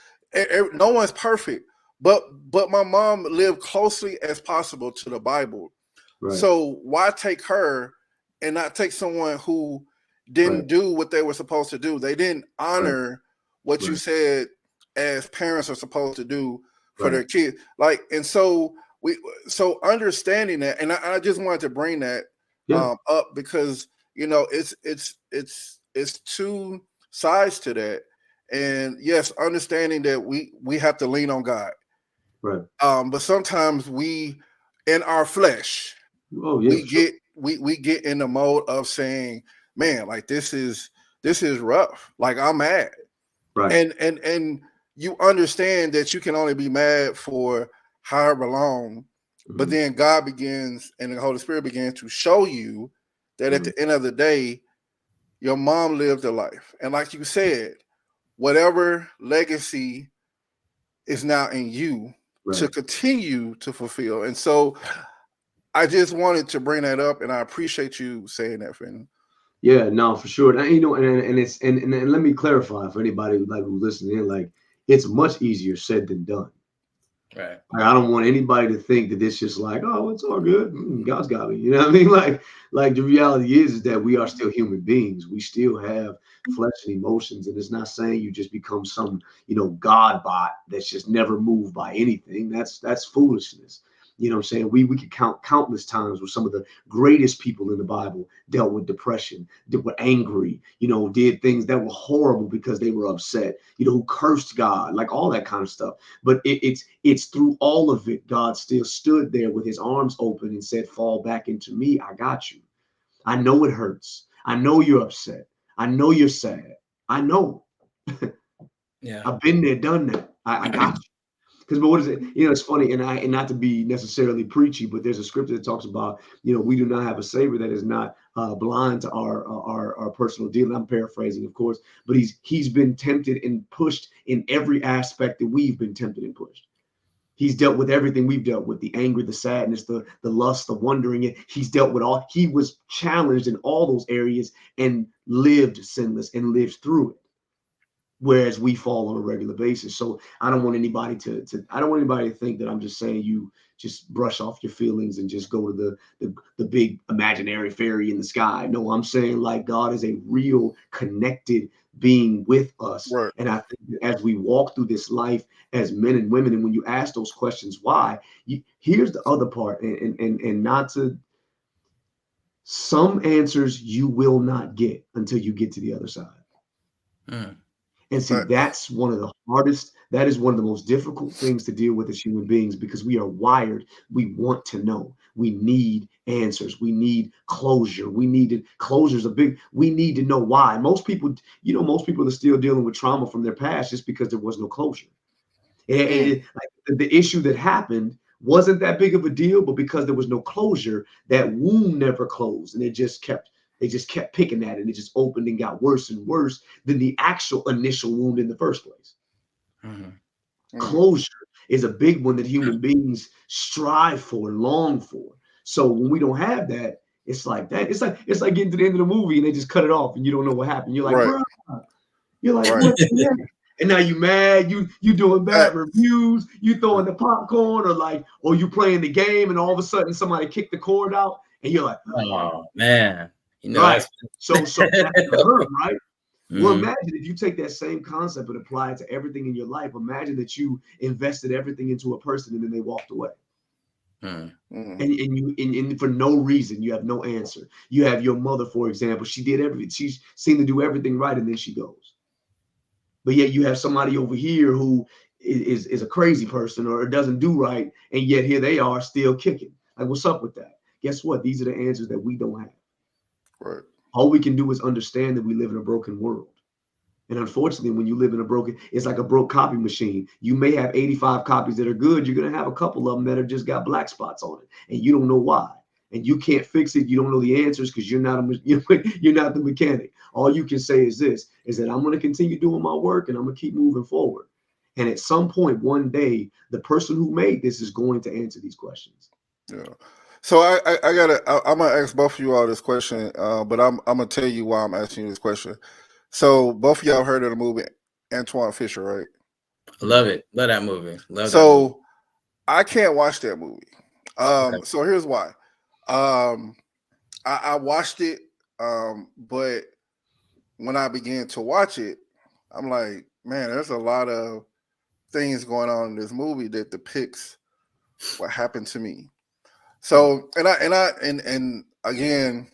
S1: No one's perfect, but my mom lived closely as possible to the Bible.
S3: Right.
S1: So why take her and not take someone who didn't do what they were supposed to do? They didn't honor what you said as parents are supposed to do for their kids. Like, and so so understanding that, and I just wanted to bring that up because, you know, it's two sides to that. And yes, understanding that we have to lean on God.
S3: Right.
S1: But sometimes we, in our flesh, we get in the mode of saying, man, like this is rough. Like I'm mad.
S3: Right.
S1: And you understand that you can only be mad for however long, but then God begins and the Holy Spirit begins to show you that at the end of the day, your mom lived a life. And like you said, whatever legacy is now in you to continue to fulfill. And so I just wanted to bring that up, and I appreciate you saying that, Finn.
S3: Yeah, no, for sure. And you know, and it's and let me clarify for anybody like who's listening in, like it's much easier said than done.
S2: Right.
S3: Like, I don't want anybody to think that it's just like, oh, it's all good. God's got me. You know what I mean? Like the reality is that we are still human beings. We still have flesh and emotions. And it's not saying you just become some, God bot that's just never moved by anything. That's foolishness. You know what I'm saying? We could count countless times where some of the greatest people in the Bible dealt with depression, that were angry, did things that were horrible because they were upset, who cursed God, like all that kind of stuff. But it's through all of it, God still stood there with his arms open and said, fall back into me. I got you. I know it hurts. I know you're upset. I know you're sad. I know.
S2: Yeah.
S3: I've been there, done that. I got you. But what is it? It's funny, and not to be necessarily preachy, but there's a scripture that talks about, we do not have a Savior that is not blind to our personal dealing. I'm paraphrasing, of course, but he's been tempted and pushed in every aspect that we've been tempted and pushed. He's dealt with everything we've dealt with: the anger, the sadness, the lust, the wondering. He's dealt with all. He was challenged in all those areas and lived sinless and lived through it. Whereas we fall on a regular basis. So I don't want anybody to think that I'm just saying you just brush off your feelings and just go to the big imaginary fairy in the sky. No, I'm saying like God is a real connected being with us.
S1: Right.
S3: And I think that as we walk through this life as men and women, and when you ask those questions, why, here's the other part, and not to, some answers you will not get until you get to the other side. And see, that's one of the hardest, that is one of the most difficult things to deal with as human beings, because we are wired. We want to know. We need answers. We need closure. We need we need to know why. Most people are still dealing with trauma from their past just because there was no closure. Like the issue that happened wasn't that big of a deal, but because there was no closure, that wound never closed, and they just kept picking at it, and it just opened and got worse and worse than the actual initial wound in the first place. Closure is a big one that human beings strive for and long for. So when we don't have that, it's like that. It's like getting to the end of the movie and they just cut it off and you don't know what happened. You're like,
S1: right.
S3: Bruh. You're like, what the heck? And now you mad, you doing bad reviews, you throwing the popcorn, or you playing the game, and all of a sudden somebody kicked the cord out, and you're like,
S2: oh man,
S3: right. So that's the hurt, right? Well, imagine if you take that same concept and apply it to everything in your life. Imagine that you invested everything into a person and then they walked away. And you for no reason, you have no answer. You have your mother, for example. She seemed to do everything right, and then she goes. But yet you have somebody over here who is a crazy person or doesn't do right, and yet here they are still kicking. Like, what's up with that? Guess what? These are the answers that we don't have.
S1: Right.
S3: All we can do is understand that we live in a broken world. And unfortunately, when you live in it's like a broke copy machine. You may have 85 copies that are good. You're going to have a couple of them that have just got black spots on it, and you don't know why. And you can't fix it. You don't know the answers because you're not the mechanic. All you can say is this, is that I'm going to continue doing my work and I'm going to keep moving forward. And at some point, one day, the person who made this is going to answer these questions.
S1: Yeah. So I'm gonna ask both of you all this question, but I'm gonna tell you why I'm asking you this question. So both of y'all heard of the movie Antoine Fisher, right?
S2: Love it. Love that movie.
S1: I can't watch that movie. So here's why. I watched it, but when I began to watch it, I'm like, man, there's a lot of things going on in this movie that depicts what happened to me. So, and again,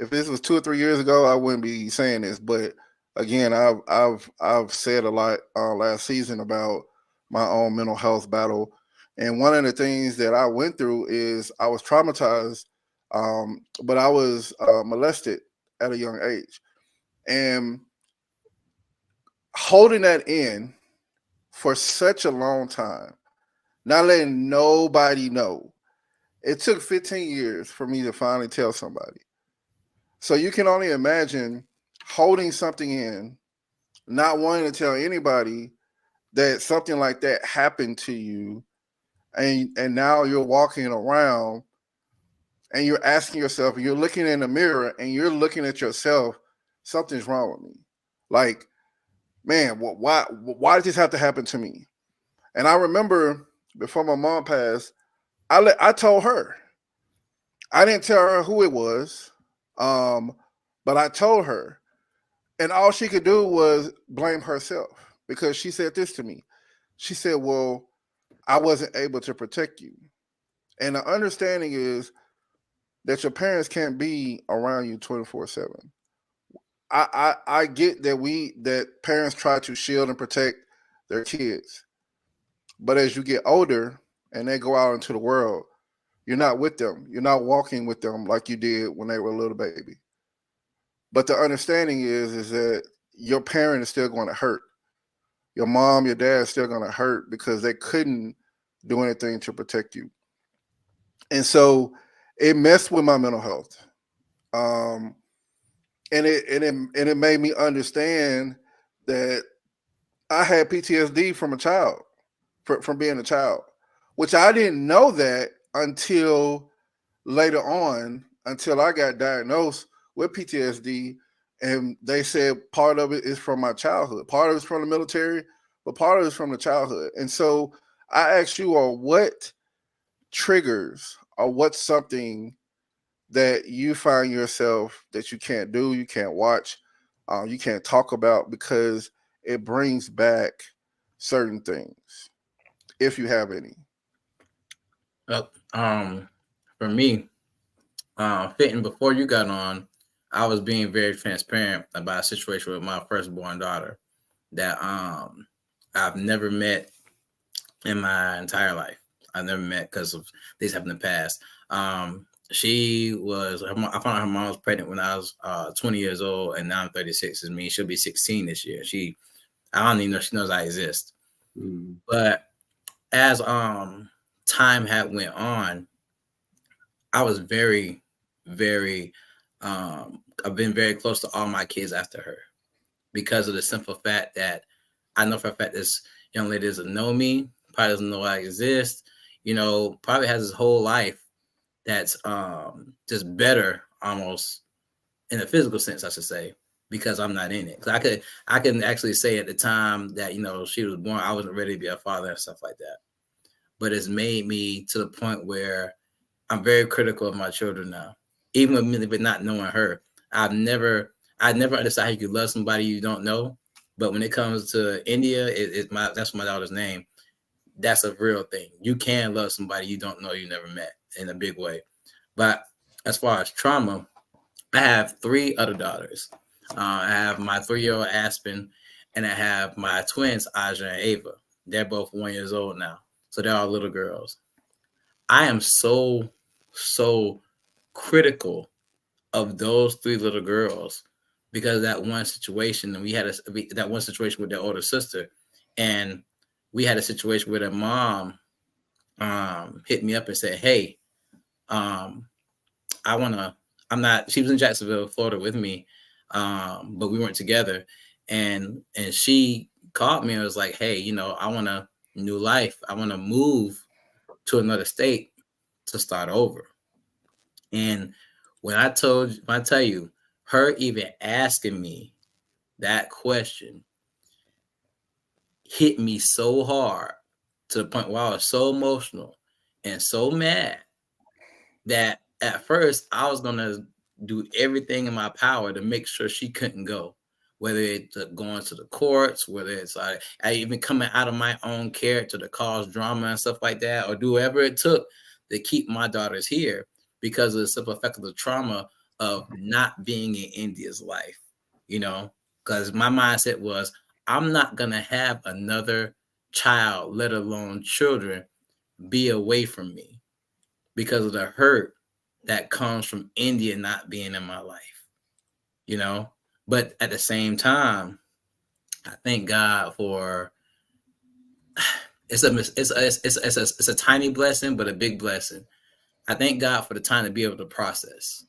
S1: if this was 2 or 3 years ago, I wouldn't be saying this. But again, I've said a lot last season about my own mental health battle, and one of the things that I went through is I was traumatized, but I was molested at a young age, and holding that in for such a long time, not letting nobody know. It took 15 years for me to finally tell somebody. So you can only imagine holding something in, not wanting to tell anybody that something like that happened to you, and now you're walking around and you're asking yourself, you're looking in the mirror and you're looking at yourself, something's wrong with me. Like, man, why did this have to happen to me? And I remember before my mom passed, I told her. I didn't tell her who it was, but I told her, and all she could do was blame herself because she said this to me. She said, "Well, I wasn't able to protect you," and the understanding is that your parents can't be around you 24/7. I get that parents try to shield and protect their kids, but as you get older and they go out into the world, you're not with them. You're not walking with them like you did when they were a little baby. But the understanding is that your parent is still going to hurt. Your mom, your dad is still going to hurt because they couldn't do anything to protect you. And so it messed with my mental health. Um, and it made me understand that I had PTSD from a child, from being a child, which I didn't know that until later on, until I got diagnosed with PTSD, and they said part of it is from my childhood, part of it's from the military, but part of it's from the childhood. And so I asked you all, what triggers or what's something that you find yourself that you can't do, you can't watch, you can't talk about because it brings back certain things, if you have any.
S2: Well, for me, fitting before you got on, I was being very transparent about a situation with my firstborn daughter that I've never met in my entire life. I've never met because of things happened in the past. She was, I found out her mom was pregnant when I was 20 years old, and now I'm 36. It means she'll be 16 this year. I don't even know she knows I exist.
S3: Mm.
S2: But as time had went on, I was very, very, I've been very close to all my kids after her because of the simple fact that I know for a fact this young lady doesn't know me, probably doesn't know I exist, probably has his whole life that's just better almost in a physical sense, I should say, because I'm not in it. Because I can actually say at the time that, she was born, I wasn't ready to be a father and stuff like that. But it's made me to the point where I'm very critical of my children now, even with me but not knowing her. I never understood how you could love somebody you don't know. But when it comes to India, that's my daughter's name. That's a real thing. You can love somebody you don't know, you never met, in a big way. But as far as trauma, I have 3 other daughters. I have my 3-year-old Aspen, and I have my twins, Aja and Ava. They're both 1 year old now. So they're all little girls. I am so critical of those 3 little girls because of that one situation. And we had that one situation with their older sister. And we had a situation where their mom hit me up and said, "Hey, she was in Jacksonville, Florida with me, but we weren't together." And she called me and was like, "Hey, I want a new life. I want to move to another state to start over." And when I tell you, her even asking me that question hit me so hard to the point where I was so emotional and so mad that at first I was going to do everything in my power to make sure she couldn't go, whether it's going to the courts, whether it's I even coming out of my own character to cause drama and stuff like that, or do whatever it took to keep my daughters here because of the simple effect of the trauma of not being in India's life, because my mindset was, I'm not going to have another child, let alone children, be away from me because of the hurt that comes from India not being in my life, But at the same time, I thank God for it's a tiny blessing, but a big blessing. I thank God for the time to be able to process.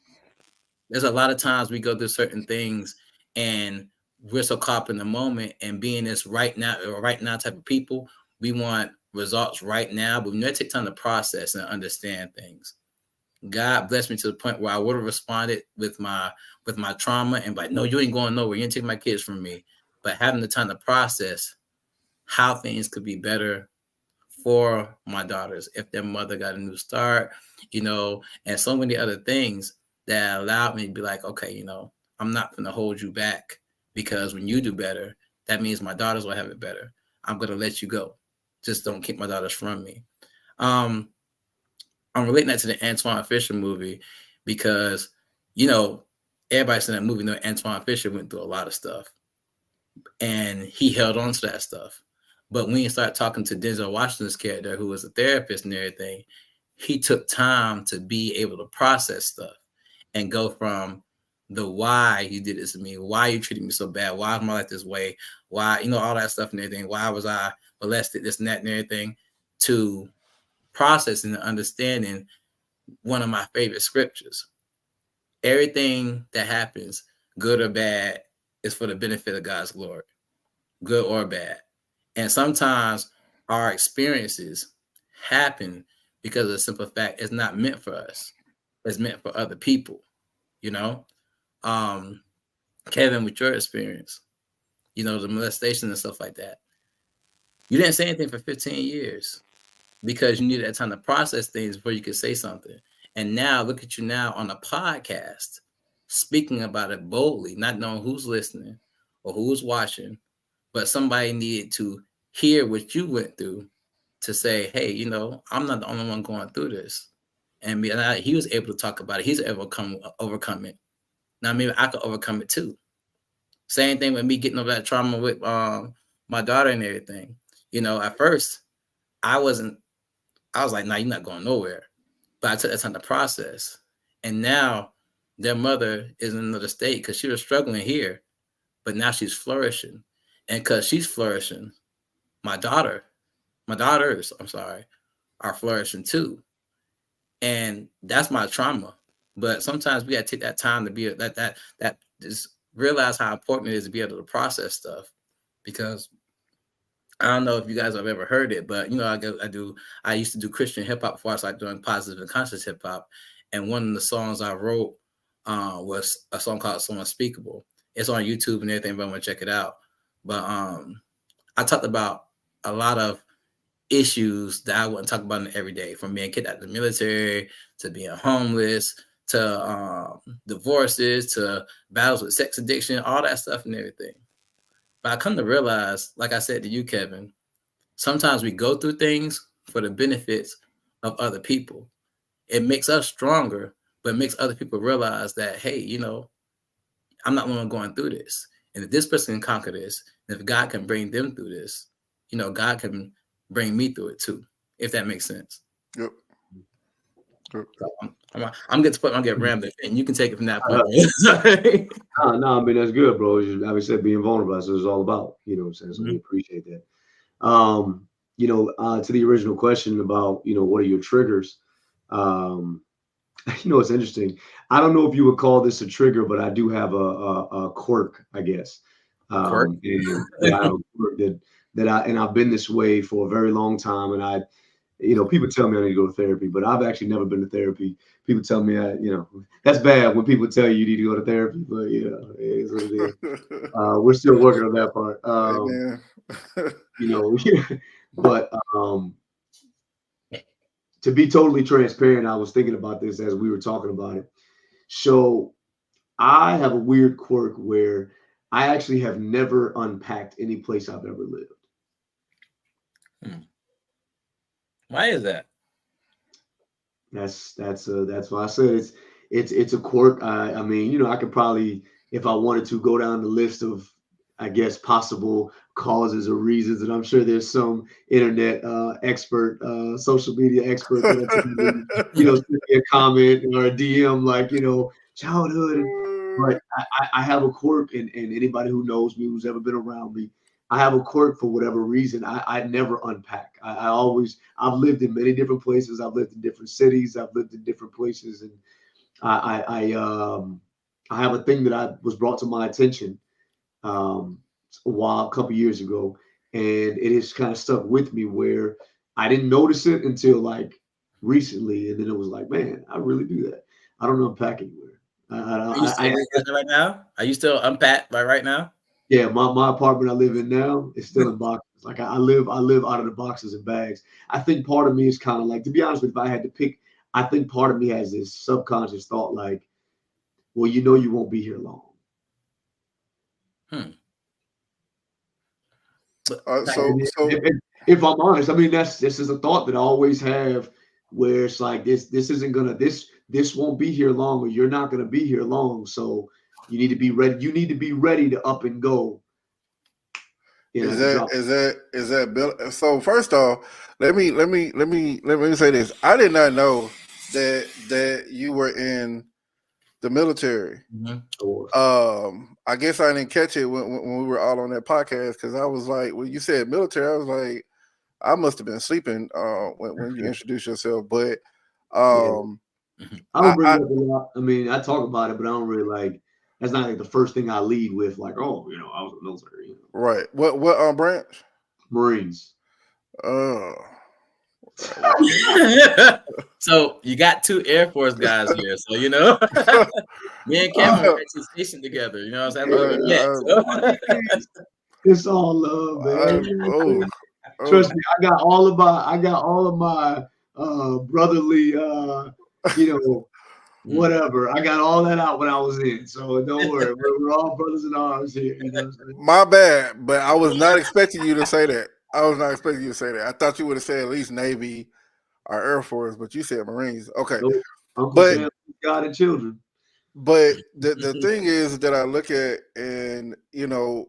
S2: There's a lot of times we go through certain things and we're so caught up in the moment, and being this right now type of people, we want results right now, but we never take time to process and understand things. God blessed me to the point where I would have responded with my trauma and like, no, you ain't going nowhere. You ain't taking my kids from me. But having the time to process how things could be better for my daughters if their mother got a new start, and so many other things that allowed me to be like, okay, I'm not going to hold you back, because when you do better, that means my daughters will have it better. I'm going to let you go. Just don't keep my daughters from me. I'm relating that to the Antwone Fisher movie because, everybody's in that movie, Antwone Fisher went through a lot of stuff and he held on to that stuff. But when you start talking to Denzel Washington's character, who was a therapist and everything, he took time to be able to process stuff and go from the why you did this to me, why you treated me so bad, why am I like this way, why, all that stuff and everything, why was I molested, this and that and everything, to processing and understanding one of my favorite scriptures. Everything that happens, good or bad, is for the benefit of God's glory, good or bad. And sometimes our experiences happen because of the simple fact it's not meant for us. It's meant for other people, Kevin, with your experience, the molestation and stuff like that. You didn't say anything for 15 years because you needed that time to process things before you could say something. And now look at you now on a podcast, speaking about it boldly, not knowing who's listening or who's watching, but somebody needed to hear what you went through to say, hey, I'm not the only one going through this. And he was able to talk about it. He's able to overcome it. Now, maybe I could overcome it too. Same thing with me getting over that trauma with my daughter and everything. At first, I was like, nah, you're not going nowhere. But I took that time to process. And now their mother is in another state because she was struggling here, but now she's flourishing. And because she's flourishing, my daughters, are flourishing too. And that's my trauma. But sometimes we got to take that time to be that just realize how important it is to be able to process stuff. Because I don't know if you guys have ever heard it, but I used to do Christian hip hop before I started doing positive and conscious hip hop. And one of the songs I wrote was a song called "So Unspeakable." It's on YouTube and everything, but I'm gonna check it out. But I talked about a lot of issues that I wouldn't talk about in every day, from being kicked out of the military to being homeless to divorces to battles with sex addiction, all that stuff and everything. But I come to realize, like I said to you, Kevin, sometimes we go through things for the benefits of other people. It makes us stronger, but it makes other people realize that, hey, I'm not the one going through this. And if this person can conquer this, and if God can bring them through this, God can bring me through it too, if that makes sense.
S1: Yep.
S2: So I'm getting to put, I'm getting rambling, and you can take it from that point.
S3: No, I mean, that's good, bro. Like I said, being vulnerable, that's what it's all about. You know what I'm saying? So we appreciate that. To the original question about, what are your triggers? It's interesting. I don't know if you would call this a trigger, but I do have a quirk, I guess.
S2: Quirk?
S3: And I have a quirk I've been this way for a very long time. And people tell me I need to go to therapy, but I've actually never been to therapy. People tell me, that's bad when people tell you need to go to therapy, but it is what it is. We're still working on that part. But to be totally transparent, I was thinking about this as we were talking about it. So I have a weird quirk where I actually have never unpacked any place I've ever lived.
S2: Why is that?
S3: That's why I said it's a quirk. I mean, I could probably, if I wanted to, go down the list of, I guess, possible causes or reasons, and I'm sure there's some internet expert, social media expert that send me a comment or a DM like, childhood. But I have a quirk, and anybody who knows me, who's ever been around me, I have a quirk for whatever reason. I never unpack. I've lived in many different places. I've lived in different cities. I've lived in different places, and I have a thing that was brought to my attention a couple years ago, and it has kind of stuck with me where I didn't notice it until like recently, and then it was like, man, I really do that. I don't unpack anywhere.
S2: Are you still
S3: I
S2: doing that right now? Are you still unpacked right now?
S3: Yeah, my apartment I live in now is still in boxes. Like I live out of the boxes and bags. I think part of me is kind of like, to be honest with you, if I had to pick, I think part of me has this subconscious thought like, well, you know, you won't be here long.
S2: But like,
S1: So
S3: If I'm honest, I mean this is a thought that I always have, where it's like this isn't gonna this won't be here long, or you're not gonna be here long. So you need to be ready. You need to be ready to up and go. You know,
S1: is
S3: to
S1: that
S3: drop.
S1: is that Bill? So first off, let me say this. I did not know that you were in the military. I guess I didn't catch it when we were all on that podcast, because I was like, when you said military, I was like, I must have been sleeping when you introduced yourself. But
S3: Yeah. I don't bring
S1: I
S3: it up a lot. I mean, I talk about it, but I don't really like. That's not like the first thing I lead with. Like, oh, you know, I was in the military. You know.
S1: right. What branch?
S3: Marines.
S1: Uh,
S2: so you got two Air Force guys here, so you know. Me and Kevin were actually stationed together. You know what I'm saying? That's where we met. So.
S3: It's all love, man. Trust me, I got all of my brotherly, you know, whatever. I got all that out when I was in. So don't worry, we're all brothers in arms here. You know what I'm saying?
S1: My bad, but I was not expecting you to say that. I was not expecting you to say that. I thought you would have said at least Navy or Air Force, but you said Marines. Okay,
S3: Nope. I'm
S1: but
S3: family, God and children.
S1: but the thing is that I look at, and you know,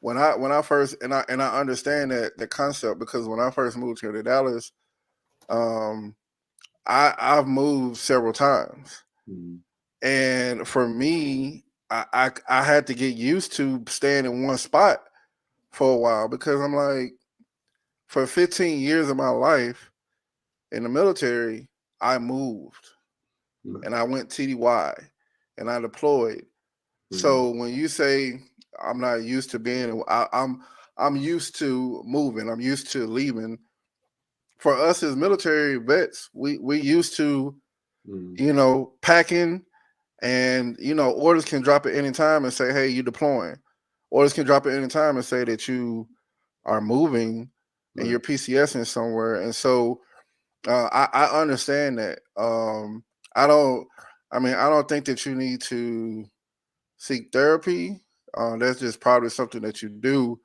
S1: when I first, and I understand that the concept, because when I first moved here to Dallas, I've moved several times, and for me, I had to get used to staying in one spot for a while, because I'm like, for 15 years of my life in the military, I moved and I went TDY and I deployed. So when you say I'm not used to being, I'm used to moving. I'm used to leaving. For us as military vets, we used to, you know, packing, and you know, orders can drop at any time and say, "Hey, you deploying." Orders can drop at any time and say that you are moving and you're PCSing somewhere. And so I understand that. I don't. I mean, I don't think that you need to seek therapy. That's just probably something that you do.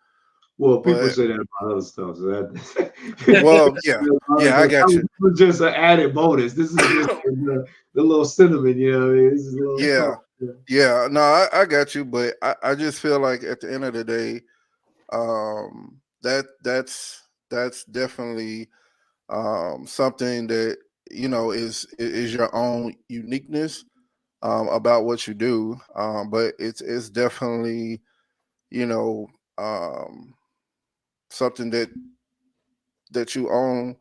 S3: Well, people
S1: But
S3: say that about other stuff. So that,
S1: well, yeah, I got you.
S3: This was just an added bonus. This is just the little cinnamon, you know. What I mean? This is a little
S1: Yeah,
S3: something.
S1: yeah. No, I got you. But I just feel like at the end of the day, that's definitely something that, you know, is your own uniqueness about what you do. But it's definitely, you know, something that you own.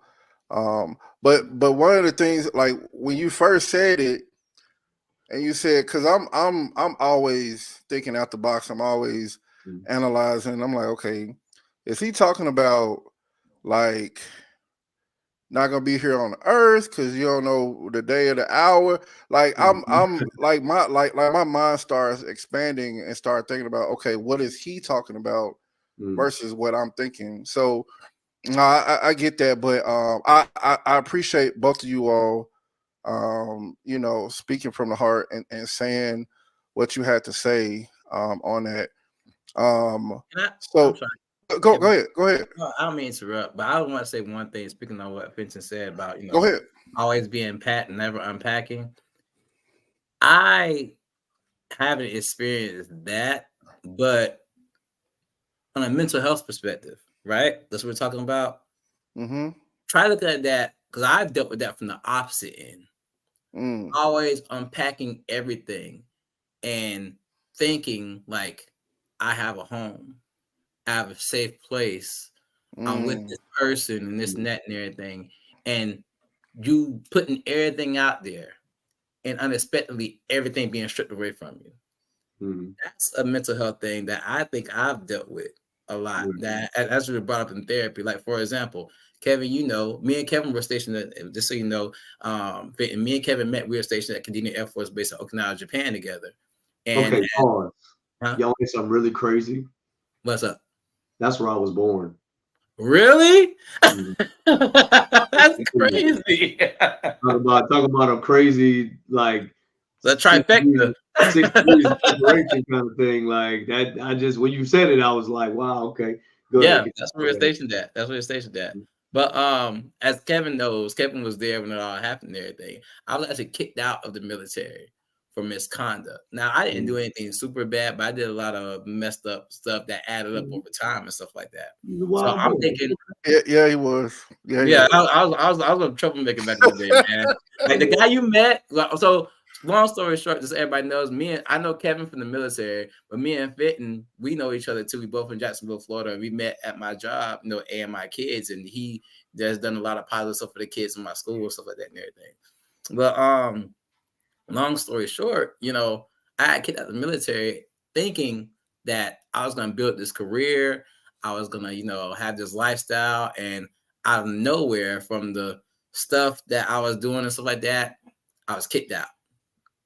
S1: But one of the things, like when you first said it, and you said, because I'm always thinking out the box. I'm always analyzing. I'm like, okay, is he talking about like not gonna be here on Earth because you don't know the day or the hour? Like I'm like my mind starts expanding and start thinking about, okay, what is he talking about versus what I'm thinking. So no, I get that, but I appreciate both of you all, you know, speaking from the heart and saying what you had to say on that.
S2: I'm
S1: So
S2: sorry.
S1: go ahead.
S2: No, I don't mean to interrupt, but I want to say one thing. Speaking of what Vincent said about, you know,
S1: Go ahead.
S2: always being pat and never unpacking. I haven't experienced that, but on a mental health perspective, right? That's what we're talking about.
S1: Mm-hmm.
S2: Try looking at that, because I've dealt with that from the opposite end. Always unpacking everything and thinking like, I have a home, I have a safe place, I'm with this person and this and that and everything, and you putting everything out there and unexpectedly everything being stripped away from you. That's a mental health thing that I think I've dealt with a lot.
S3: Mhm.
S2: That that's what brought up in therapy. Like, for example, Kevin, me and Kevin were stationed at, just so you know, and me and Kevin met. We were stationed at Kadena Air Force Base in Okinawa, Japan together. And
S3: Okay, pause.
S2: huh?
S3: Y'all want something really crazy?
S2: What's up?
S3: That's where I was born.
S2: Really?
S3: Mhm.
S2: That's crazy.
S3: Talk about a crazy like
S2: The
S3: 6
S2: trifecta.
S3: years, 6 years of separation kind of thing. Like that, I just when you said it, I was like, wow, okay, go
S2: Yeah,
S3: ahead.
S2: that's where we're stationed at. That's where we're stationed at. But as Kevin knows, Kevin was there when it all happened and everything. I was actually kicked out of the military for misconduct. Now, I didn't do anything super bad, but I did a lot of messed up stuff that added up over time and stuff like that. So
S3: Wild
S2: I'm
S3: boy.
S2: thinking,
S1: Yeah, he was. Yeah, he
S2: yeah,
S1: was.
S2: I was a troublemaker back in the day, man. Like the guy you met. So long story short, just so everybody knows, I know Kevin from the military, but me and Fenton, we know each other too. We both in Jacksonville, Florida, and we met at my job, and my kids, and he has done a lot of positive stuff for the kids in my school and stuff like that and everything. But long story short, I got kicked out of the military thinking that I was gonna build this career, I was gonna, have this lifestyle, and out of nowhere, from the stuff that I was doing and stuff like that, I was kicked out.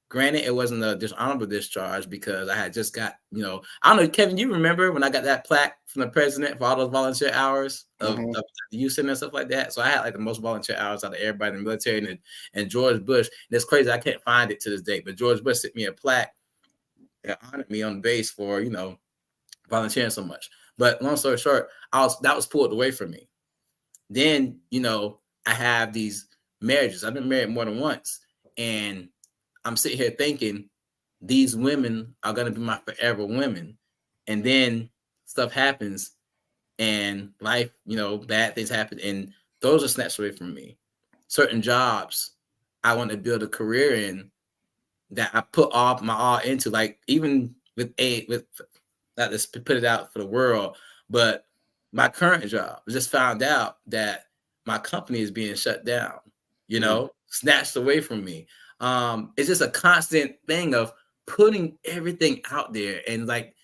S2: Granted, it wasn't a dishonorable discharge because I had just got, I don't know, Kevin, you remember when I got that plaque from the president for all those volunteer hours of the youth center and stuff like that? So I had like the most volunteer hours out of everybody in the military, and George Bush. And it's crazy, I can't find it to this day, but George Bush sent me a plaque and honored me on the base for, volunteering so much. But long story short, that was pulled away from me. Then, I have these marriages. I've been married more than once. And I'm sitting here thinking these women are going to be my forever women. And then stuff happens and life, bad things happen. And those are snatched away from me. Certain jobs I want to build a career in that I put all my all into, like even with not let's put it out for the world, but my current job, I just found out that my company is being shut down, snatched away from me. It's just a constant thing of putting everything out there and like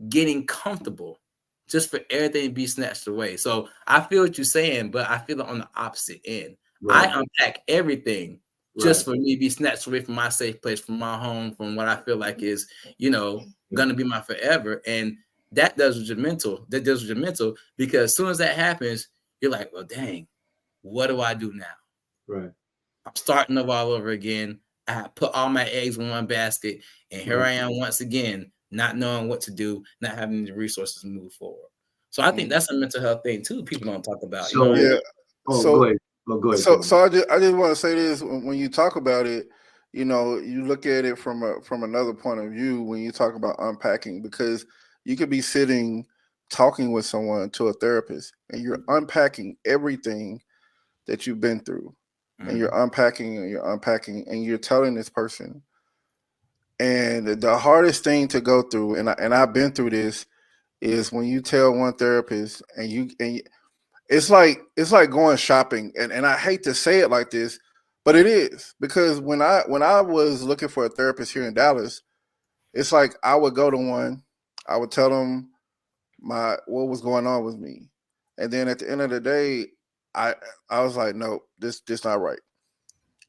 S2: getting comfortable just for everything to be snatched away. So I feel what you're saying, but I feel it on the opposite end.
S3: Right.
S2: I unpack everything just for me to be snatched away from my safe place, from my home, from what I feel like is, gonna be my forever. And that does with your mental. That deals with your mental, because as soon as that happens, you're like, well, dang, what do I do now?
S3: Right.
S2: I'm starting all over again. I put all my eggs in one basket, and here I am once again, not knowing what to do, not having the resources to move forward. So I think that's a mental health thing too. People don't talk about.
S3: So,
S1: Yeah.
S3: go ahead. Go ahead.
S1: So I just want to say this: when you talk about it, you look at it from another point of view when you talk about unpacking, because you could be sitting talking with someone, to a therapist, and you're unpacking everything that you've been through, and you're unpacking and you're telling this person. And the hardest thing to go through, and I've been through this, is when you tell one therapist it's like going shopping, and I hate to say it like this, but it is, because when I was looking for a therapist here in Dallas, it's like I would go to one, I would tell them what was going on with me, and then at the end of the day, I was like, no, this not right.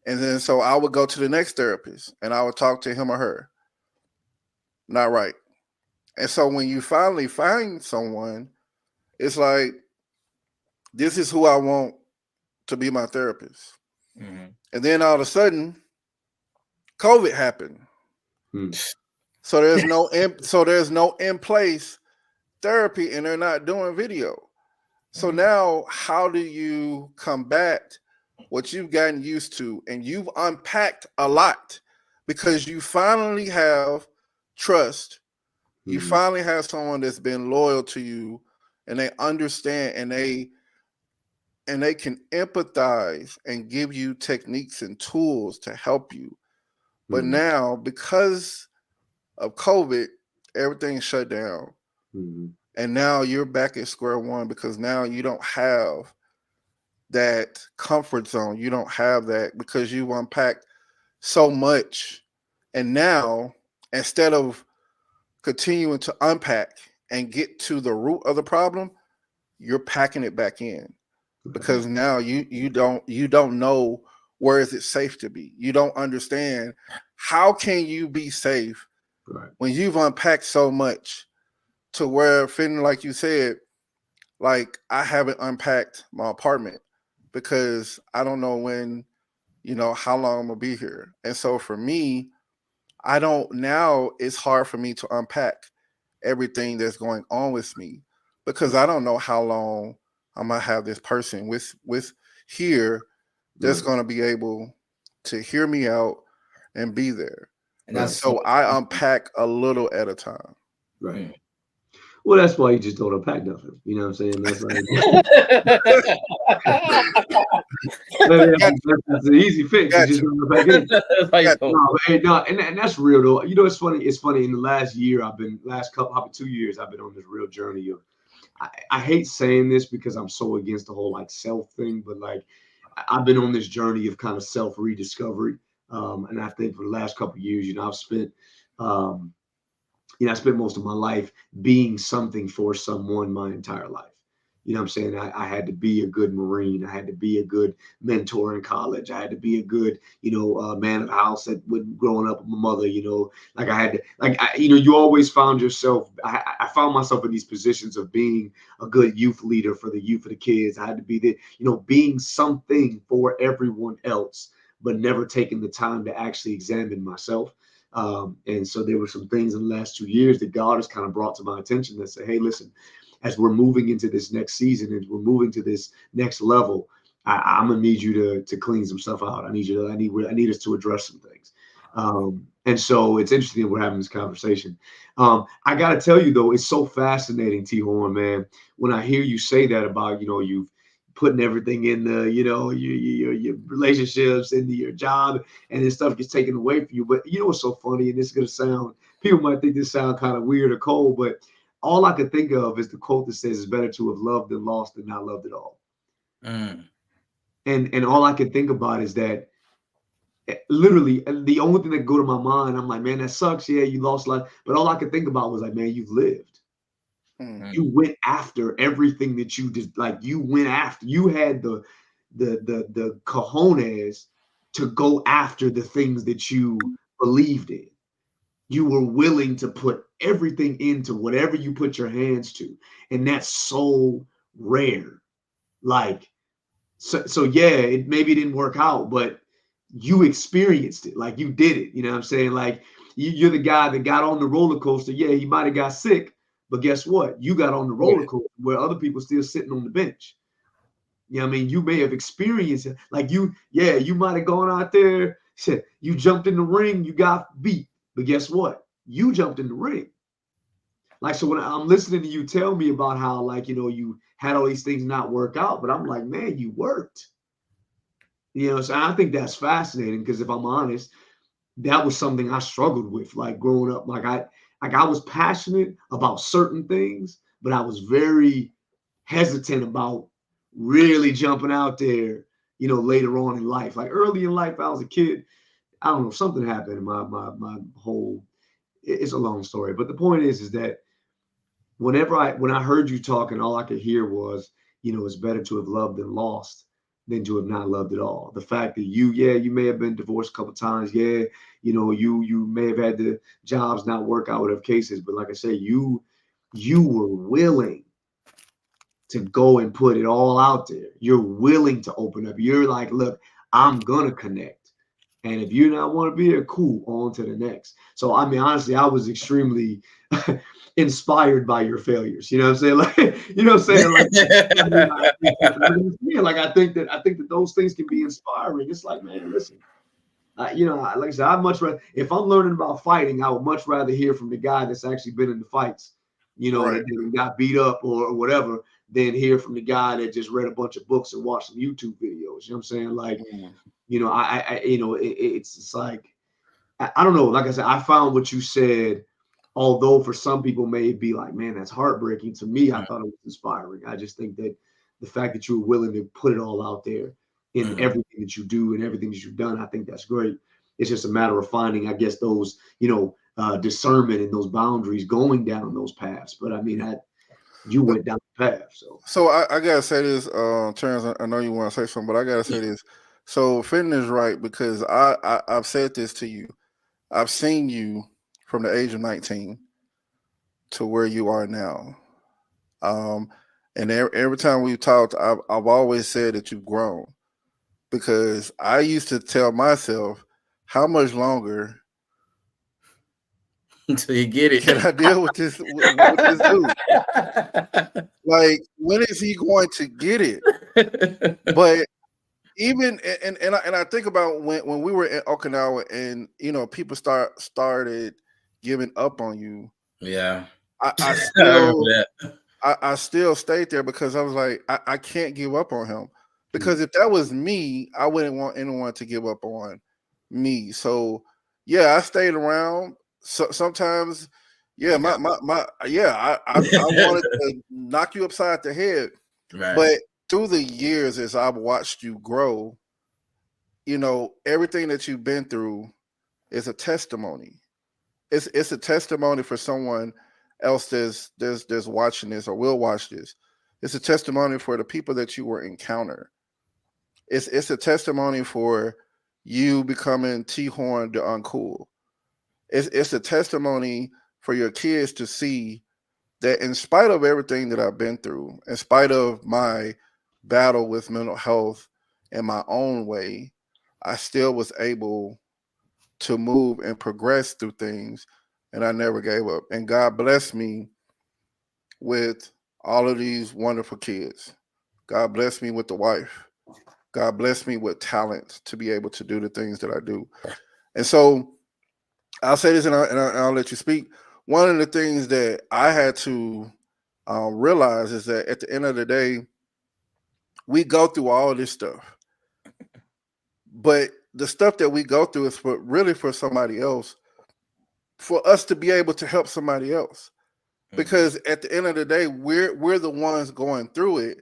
S1: And then so I would go to the next therapist and I would talk to him or her. Not right. And so when you finally find someone, it's like, this is who I want to be my therapist. And then all of a sudden, COVID happened. So there's no in place therapy, and they're not doing video. So now, how do you combat what you've gotten used to? And you've unpacked a lot, because you finally have trust. You finally have someone that's been loyal to you, and they understand, and they can empathize and give you techniques and tools to help you. But now, because of COVID, everything's shut down. And now you're back at square one, because now you don't have that comfort zone. You don't have that, because you've unpacked so much. And now, instead of continuing to unpack and get to the root of the problem, you're packing it back in, because now you don't know where is it safe to be. You don't understand how can you be safe when you've unpacked so much to where, feeling like you said, like I haven't unpacked my apartment because I don't know when, how long I'm gonna be here. And so for me, now it's hard for me to unpack everything that's going on with me, because I don't know how long I'm gonna have this person with here that's gonna be able to hear me out and be there. And so I unpack a little at a time.
S3: Right. Well, that's why you just don't unpack nothing. You know what I'm saying? That's like that's an easy fix. You just don't unpack anything. No, and that's real though. You know, it's funny. It's funny. In the last year, probably 2 years, I've been on this real journey of. I hate saying this because I'm so against the whole like self thing, but like I've been on this journey of kind of self rediscovery. And I think for the last couple of years, I've spent. I spent most of my life being something for someone my entire life. You know what I'm saying? I had to be a good Marine. I had to be a good mentor in college. I had to be a good, man of the house that would growing up with my mother, like I had to, you always found yourself. I found myself in these positions of being a good youth leader for the youth, for the kids. I had to be being something for everyone else, but never taking the time to actually examine myself. And so there were some things in the last 2 years that God has kind of brought to my attention that say, hey, listen, as we're moving into this next season, as we're moving to this next level, I'm gonna need you to clean some stuff out. I need us to address some things. And so it's interesting that we're having this conversation. I gotta tell you though, it's so fascinating, T Horn, man, when I hear you say that about, you've putting everything in the, your relationships, into your job, and this stuff gets taken away from you. But what's so funny, and this is gonna sound, people might think this sound kind of weird or cold, but all I could think of is the quote that says, "It's better to have loved than lost than not loved at all." And all I can think about is that literally the only thing that go to my mind, I'm like, man, that sucks. Yeah, you lost life. But all I could think about was like, man, you've lived. You went after everything that you did. Like you went after, you had the cojones to go after the things that you believed in. You were willing to put everything into whatever you put your hands to. And that's so rare. Like, so yeah, it maybe didn't work out, but you experienced it. Like you did it. You know what I'm saying? Like you're the guy that got on the roller coaster. Yeah, he might've got sick, but guess what? You got on the roller coaster where other people still sitting on the bench. You know what I mean? You may have experienced it. Like you might have gone out there, you jumped in the ring, you got beat. But guess what? You jumped in the ring. Like, so when I'm listening to you tell me about how, like, you had all these things not work out, but I'm like, man, you worked. So I think that's fascinating because if I'm honest, that was something I struggled with, like growing up. Like I was passionate about certain things, but I was very hesitant about really jumping out there, later on in life. Like early in life, I was a kid. I don't know, something happened in my whole, it's a long story. But the point is that when I heard you talking, all I could hear was, it's better to have loved than lost than to have not loved at all. The fact that you may have been divorced a couple of times. Yeah, you may have had the jobs not work out, whatever cases. But like I say, you were willing to go and put it all out there. You're willing to open up. You're like, look, I'm going to connect. And if you not want to be there, cool, on to the next. So, I mean, honestly, I was extremely inspired by your failures. You know what I'm saying? Like, Like, I think that those things can be inspiring. It's like, man, listen, like I said, I'd much rather, if I'm learning about fighting, I would much rather hear from the guy that's actually been in the fights, that got beat up or whatever, than hear from the guy that just read a bunch of books and watched some YouTube videos. You know what I'm saying? Like, it's like, I don't know. Like I said, I found what you said, although for some people may be like, man, that's heartbreaking. To me, I thought it was inspiring. I just think that the fact that you were willing to put it all out there in everything that you do and everything that you've done, I think that's great. It's just a matter of finding, I guess, those, discernment and those boundaries going down those paths. But I mean, you went down the path.
S1: So I gotta say this, Terrence. I know you want to say something, but I gotta say this. So Fenton is right, because I've said this to you. I've seen you from the age of 19 to where you are now. And every time we've talked, I've always said that you've grown, because I used to tell myself, how much longer
S2: until you get it
S1: can I deal with this dude? Like, when is he going to get it? But even and I think about when we were in Okinawa, and people started giving up on you.
S2: Yeah.
S1: I
S2: I
S1: still
S2: remember that.
S1: I still stayed there, because I was like, I can't give up on him, because if that was me, I wouldn't want anyone to give up on me. So yeah, I stayed around. So sometimes, yeah, my yeah, I wanted to knock you upside the head.
S2: Right.
S1: But through the years, as I've watched you grow, everything that you've been through is a testimony. It's a testimony for someone else that's watching this or will watch this. It's a testimony for the people that you will encounter. It's a testimony for you becoming T Horn the Uncool. It's a testimony for your kids to see that, in spite of everything that I've been through, in spite of my battle with mental health in my own way, I still was able to move and progress through things, and I never gave up. And God blessed me with all of these wonderful kids. God blessed me with the wife. God blessed me with talent to be able to do the things that I do. And so I'll say this, and I'll let you speak. One of the things that I had to realize is that at the end of the day, we go through all this stuff, but the stuff that we go through is really for somebody else, for us to be able to help somebody else. Because at the end of the day, we're the ones going through it,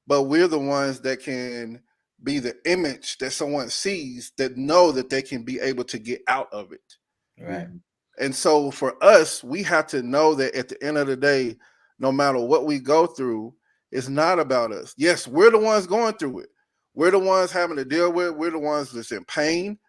S1: but we're the ones that can be the image that someone sees, that know that they can be able to get out of it.
S2: Right.
S1: And so for us, we have to know that at the end of the day, no matter what we go through, it's not about us. Yes, we're the ones going through it. We're the ones having to deal with it. We're the ones that's in pain,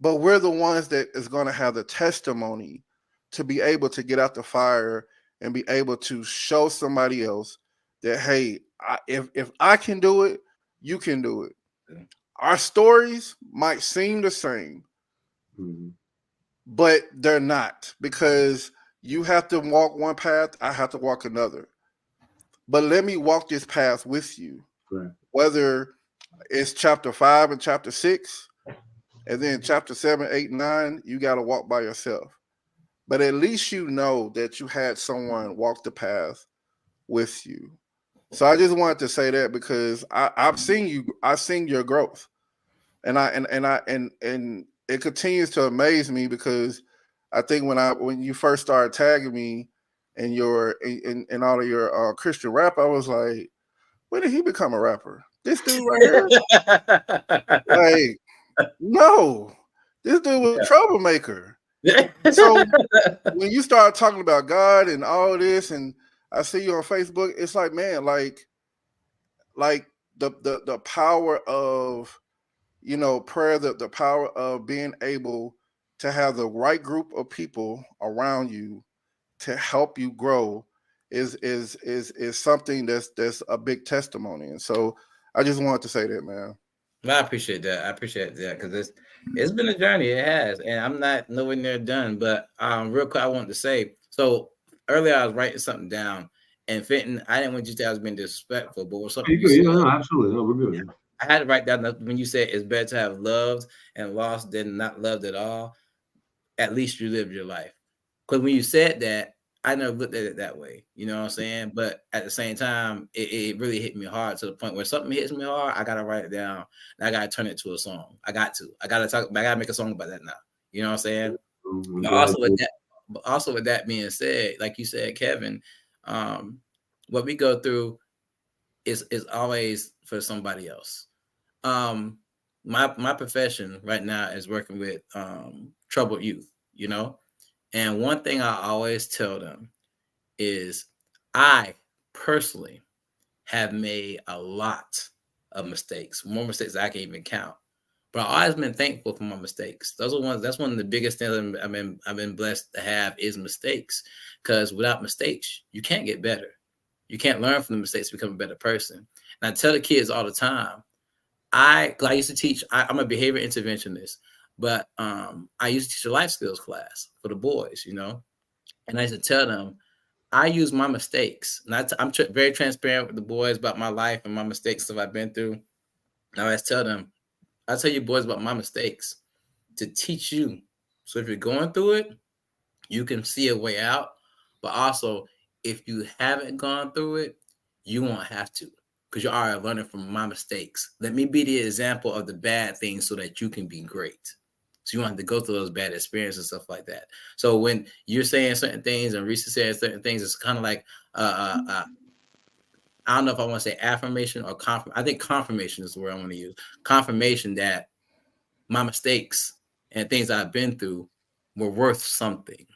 S1: but we're the ones that is going to have the testimony to be able to get out the fire and be able to show somebody else that, hey, if I can do it, you can do it. Our stories might seem the same, but they're not, because you have to walk one path, I have to walk another. But let me walk this path with you.
S3: Right.
S1: Whether it's chapter 5 and chapter 6, and then chapter 7, 8, 9, you got to walk by yourself. But at least you know that you had someone walk the path with you. So I just wanted to say that, because I've seen you, I've seen your growth, and it continues to amaze me, because I think when you first started tagging me in all of your Christian rap, I was like, when did he become a rapper? This dude right here, like, no, this dude was a troublemaker. So when you start talking about God and all this, and I see you on Facebook, it's like, man, like the power of prayer, the power of being able to have the right group of people around you to help you grow is something that's a big testimony. And so I just wanted to say that, man.
S2: I appreciate that. I appreciate that, because it's been a journey. It has, and I'm not nowhere near done. But real quick, I wanted to say, so earlier I was writing something down, and Fenton, I didn't want you to say I was being disrespectful, but was something you said,
S3: no, absolutely, no, we're good.
S2: I had to write down when you said it's better to have loved and lost than not loved at all. At least you lived your life. Because when you said that, I never looked at it that way. You know what I'm saying? But at the same time, it really hit me hard, to the point where something hits me hard, I gotta write it down and I gotta turn it to a song. I gotta make a song about that now. You know what I'm saying? But also with that being said, like you said, Kevin, what we go through is always for somebody else. My profession right now is working with troubled youth, And one thing I always tell them is I personally have made a lot of mistakes, more mistakes I can't even count. But I've always been thankful for my mistakes. Those are ones. That's one of the biggest things I've been blessed to have is mistakes. Because without mistakes, you can't get better. You can't learn from the mistakes to become a better person. And I tell the kids all the time. I used to teach. I'm a behavior interventionist, but I used to teach a life skills class for the boys. And I used to tell them I use my mistakes. And I'm very transparent with the boys about my life and my mistakes that I've been through. And I always tell them, I tell you boys about my mistakes to teach you. So if you're going through it, you can see a way out. But also, if you haven't gone through it, you won't have to, because you're already learning from my mistakes. Let me be the example of the bad things so that you can be great. So you don't have to go through those bad experiences and stuff like that. So when you're saying certain things and Reese says certain things, it's kind of like I don't know if I want to say affirmation or confirmation. I think confirmation is the word I want to use. Confirmation that my mistakes and things I've been through were worth something.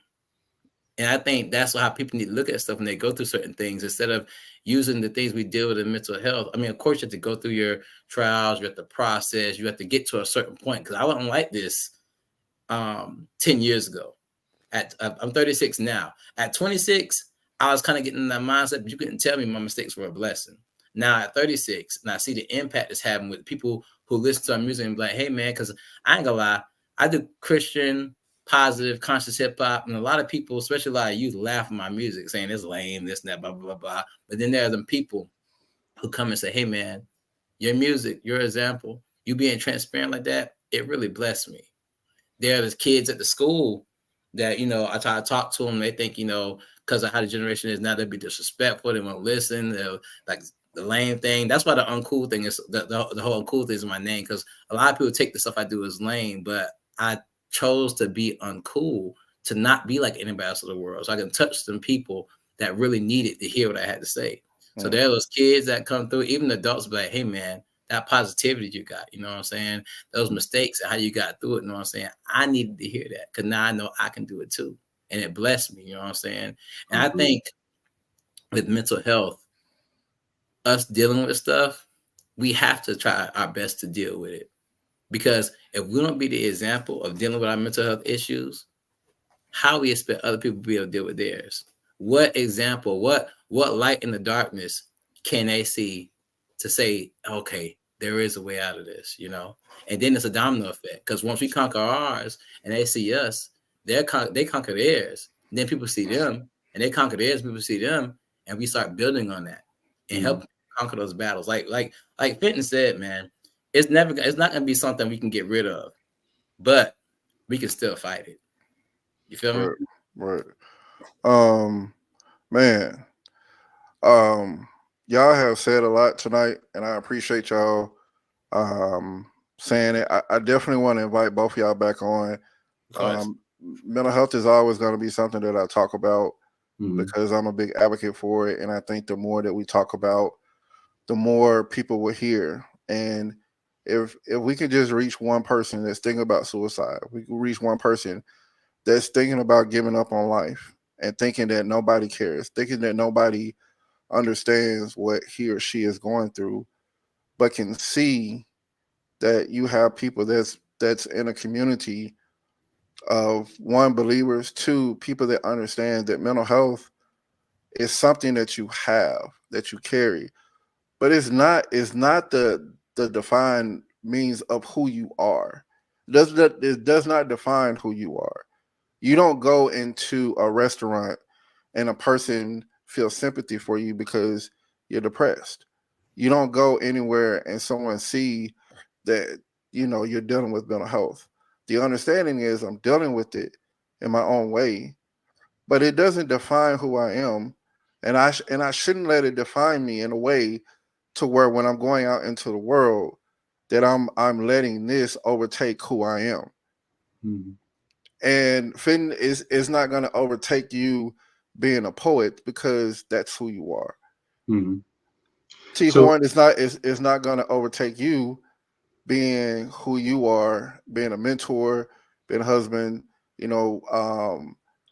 S2: And I think that's how people need to look at stuff when they go through certain things, instead of using the things we deal with in mental health. I mean, of course, you have to go through your trials, you have to process, you have to get to a certain point. Because I wasn't like this 10 years ago. I'm 36 now. At 26, I was kind of getting in that mindset, but you couldn't tell me my mistakes were a blessing. Now at 36, and I see the impact it's having with people who listen to our music and be like, hey, man, because I ain't gonna lie, I do Christian, positive, conscious hip hop, and a lot of people, especially a lot of youth, laugh at my music, saying it's lame, this and that, blah, blah, blah. But then there are them people who come and say, hey, man, your music, your example, you being transparent like that, it really blessed me. There are the kids at the school that, I try to talk to them. They think, because of how the generation is now, they'll be disrespectful. They won't listen. They'll, like the lame thing. That's why the uncool thing is the whole uncool thing is my name, because a lot of people take the stuff I do as lame, but I chose to be uncool, to not be like anybody else in the world. So I can touch some people that really needed to hear what I had to say. So there are those kids that come through, even adults be like, hey, man, that positivity you got, you know what I'm saying? Those mistakes and how you got through it, you know what I'm saying? I needed to hear that, because now I know I can do it too. And it blessed me, you know what I'm saying? And I think with mental health, us dealing with stuff, we have to try our best to deal with it. Because if we don't be the example of dealing with our mental health issues, how we expect other people to be able to deal with theirs? What example, what light in the darkness can they see to say, okay, there is a way out of this, And then it's a domino effect, because once we conquer ours and they see us, they conquer theirs. And then people see them and they conquer theirs, people see them, and we start building on that and help conquer those battles. Like Fenton said, man, it's not going to be something we can get rid of, but we can still fight it. You feel me?
S1: Right. Man. Y'all have said a lot tonight, and I appreciate y'all saying it. I definitely want to invite both of y'all back on. Mental health is always going to be something that I talk about because I'm a big advocate for it, and I think the more that we talk about, the more people will hear. And if we could just reach one person that's thinking about suicide, we can reach one person that's thinking about giving up on life and thinking that nobody cares, thinking that nobody understands what he or she is going through, but can see that you have people that's in a community of, one, believers, two, people that understand that mental health is something that you have, that you carry, but it's not the defined means of who you are. It does not define who you are. You don't go into a restaurant and a person feels sympathy for you because you're depressed. You don't go anywhere and someone see that you're dealing with mental health. The understanding is I'm dealing with it in my own way, but it doesn't define who I am, and I shouldn't let it define me in a way to where when I'm going out into the world that I'm letting this overtake who I am. And Finn is not going to overtake you being a poet, because that's who you are. T. Horn is not going to overtake you being who you are, being a mentor, being a husband,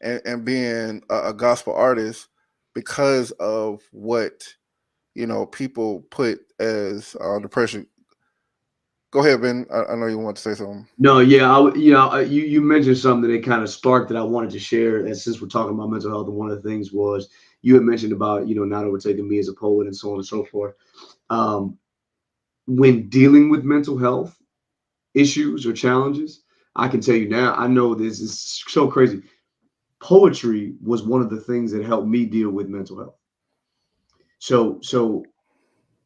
S1: and being a gospel artist because of what people put as depression. Go ahead, Ben. I know you want to say something.
S3: No, yeah, you mentioned something that kind of sparked that I wanted to share. And since we're talking about mental health, and one of the things was you had mentioned about not overtaking me as a poet and so on and so forth. When dealing with mental health issues or challenges, I can tell you now, I know this is so crazy. Poetry was one of the things that helped me deal with mental health. So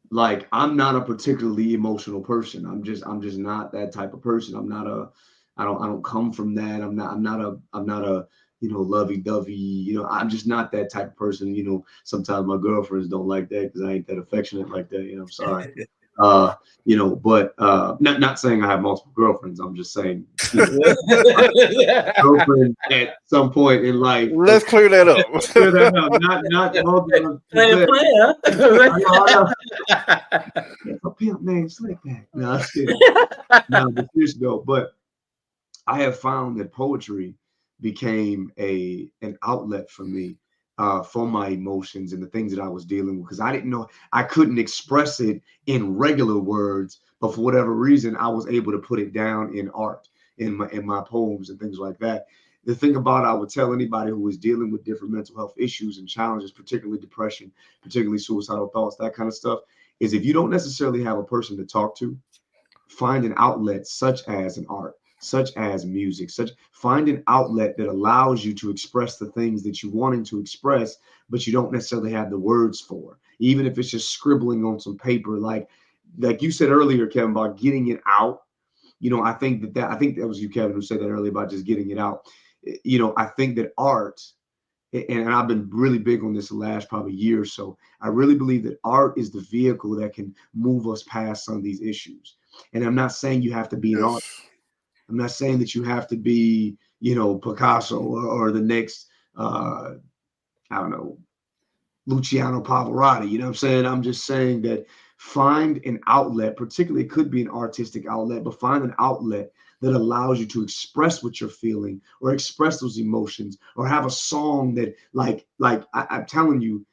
S3: like I'm not a particularly emotional person. I'm just not that type of person. I don't come from that. I'm not a lovey-dovey, I'm just not that type of person. Sometimes my girlfriends don't like that because I ain't that affectionate like that. I'm sorry. But not saying I have multiple girlfriends. I'm just saying, girlfriend at some point in life.
S1: Let's clear that up.
S3: Clear that up. Not multiple. A pimp named Slickback. No, I'm kidding. No, but seriously though, but I have found that poetry became an outlet for me for my emotions and the things that I was dealing with, because I didn't know I couldn't express it in regular words, but for whatever reason I was able to put it down in art, in my poems and things like that. The thing about I would tell anybody who is dealing with different mental health issues and challenges, particularly depression, particularly suicidal thoughts, that kind of stuff, is if you don't necessarily have a person to talk to, find an outlet such as an art, such as music, find an outlet that allows you to express the things that you're wanting to express, but you don't necessarily have the words for. Even if it's just scribbling on some paper, like you said earlier, Kevin, about getting it out. I think that was you, Kevin, who said that earlier about just getting it out. I think that art, and I've been really big on this the last probably year or so, I really believe that art is the vehicle that can move us past some of these issues. And I'm not saying you have to be an artist. I'm not saying that you have to be, Picasso or the next, I don't know, Luciano Pavarotti. You know what I'm saying? I'm just saying that find an outlet, particularly it could be an artistic outlet, but find an outlet that allows you to express what you're feeling or express those emotions, or have a song that I'm telling you,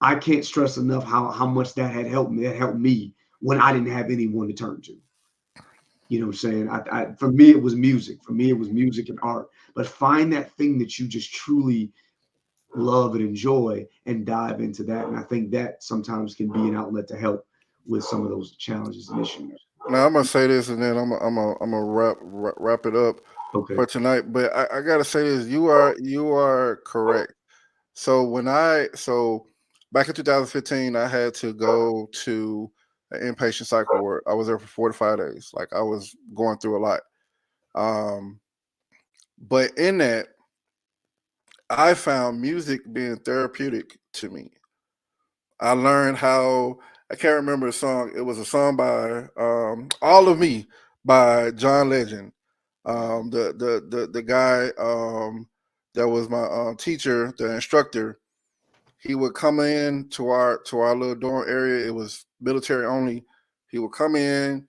S3: I can't stress enough how much that had helped me. That helped me when I didn't have anyone to turn to. You know what I'm saying? For me, it was music. For me, it was music and art. But find that thing that you just truly love and enjoy and dive into that. And I think that sometimes can be an outlet to help with some of those challenges and issues.
S1: Now I'm gonna say this, and then I'm gonna wrap it up for tonight. But I gotta say this: you are correct. So back in 2015, I had to go to an inpatient cycle ward. I was there for 4 to 5 days. Like, I was going through a lot. But in that, I found music being therapeutic to me. I learned how, I can't remember the song. It was a song by All of Me by John Legend. The guy that was my teacher, the instructor. He would come in to our little dorm area. It was military only. He would come in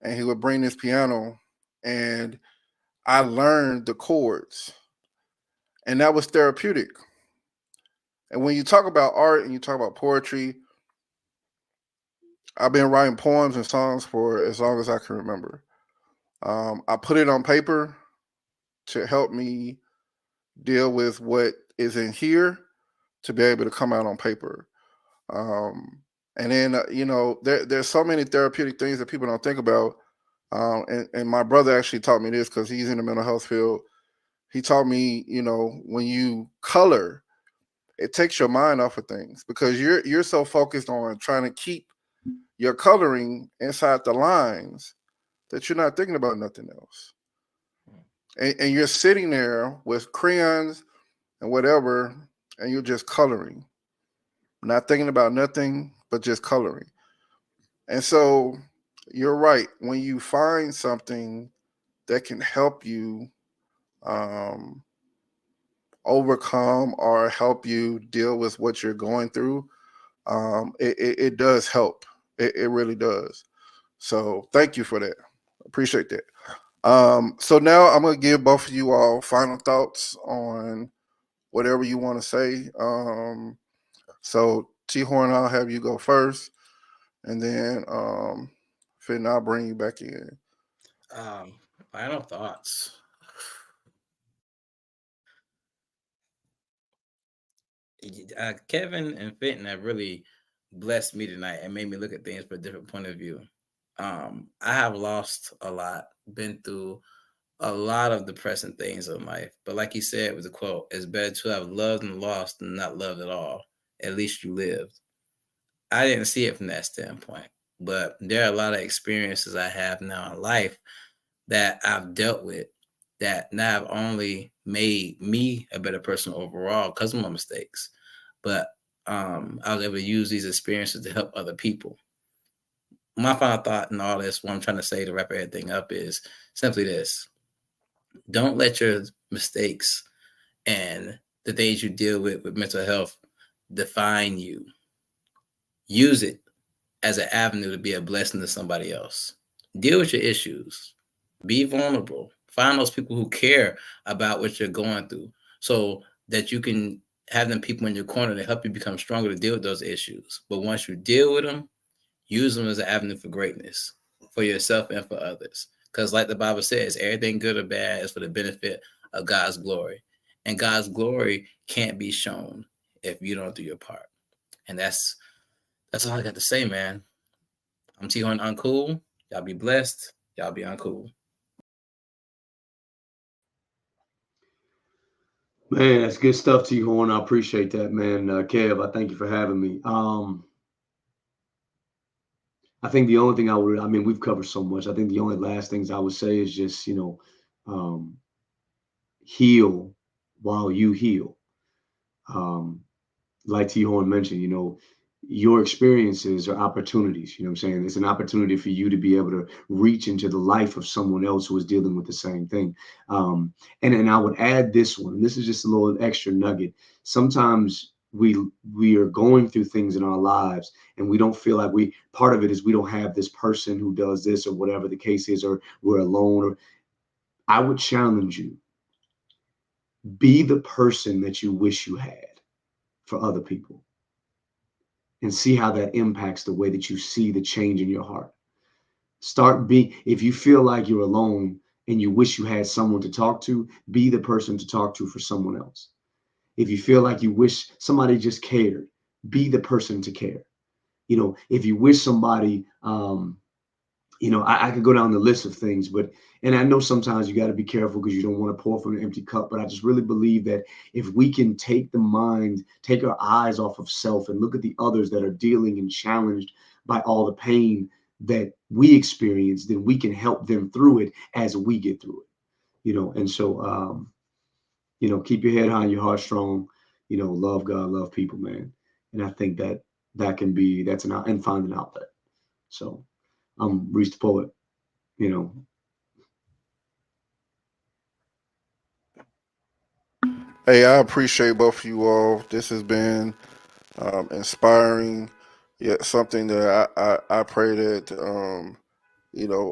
S1: and he would bring this piano, and I learned the chords, and that was therapeutic. And when you talk about art and you talk about poetry, I've been writing poems and songs for as long as I can remember. I put it on paper to help me deal with what is in here, to be able to come out on paper. And then, there's so many therapeutic things that people don't think about. And my brother actually taught me this because he's in the mental health field. He taught me, when you color, it takes your mind off of things, because you're so focused on trying to keep your coloring inside the lines that you're not thinking about nothing else. And you're sitting there with crayons and whatever, and you're just coloring, not thinking about nothing but just coloring. And so you're right. When you find something that can help you overcome or help you deal with what you're going through, it does help. It really does. So thank you for that. Appreciate that. So now I'm gonna give both of you all final thoughts on whatever you want to say. So T Horn, I'll have you go first, and then Finn, I'll bring you back in.
S2: Final thoughts. Kevin and Fenton have really blessed me tonight and made me look at things from a different point of view. I have lost a lot, been through a lot of depressing things in life. But like you said with the quote, it's better to have loved and lost than not loved at all. At least you lived. I didn't see it from that standpoint. But there are a lot of experiences I have now in life that I've dealt with that now have only made me a better person overall because of my mistakes. But I was able to use these experiences to help other people. My final thought in all this, what I'm trying to say to wrap everything up, is simply this: don't let your mistakes and the things you deal with mental health define you. Use it as an avenue to be a blessing to somebody else. Deal with your issues. Be vulnerable. Find those people who care about what you're going through so that you can have them people in your corner to help you become stronger to deal with those issues. But once you deal with them, use them as an avenue for greatness for yourself and for others. Because like the Bible says, everything good or bad is for the benefit of God's glory. And God's glory can't be shown if you don't do your part. And that's all I got to say, man. I'm T-Horn Uncool. Y'all be blessed. Y'all be uncool.
S3: Man, that's good stuff, T Horn. I appreciate that, man. Kev, I thank you for having me. I think the only thing I mean, we've covered so much. I think the only last things I would say is just, heal while you heal. Like T Horn mentioned, your experiences are opportunities. You know what I'm saying? It's an opportunity for you to be able to reach into the life of someone else who is dealing with the same thing. And I would add this one. This is just a little extra nugget. Sometimes we are going through things in our lives and we don't feel like part of it is we don't have this person who does this or whatever the case is, or we're alone. Or I would challenge you, be the person that you wish you had for other people, and see how that impacts the way that you see the change in your heart. If you feel like you're alone and you wish you had someone to talk to, be the person to talk to for someone else. If you feel like you wish somebody just cared, be the person to care. If you wish somebody, I could go down the list of things, and I know sometimes you got to be careful because you don't want to pour from an empty cup. But I just really believe that if we can take our eyes off of self and look at the others that are dealing and challenged by all the pain that we experience, then we can help them through it as we get through it. And so, keep your head high, your heart strong, love God, love people, man. And I think and find an outlet. So I'm Reese the Poet,
S1: Hey, I appreciate both of you all. This has been inspiring, yet something that I pray that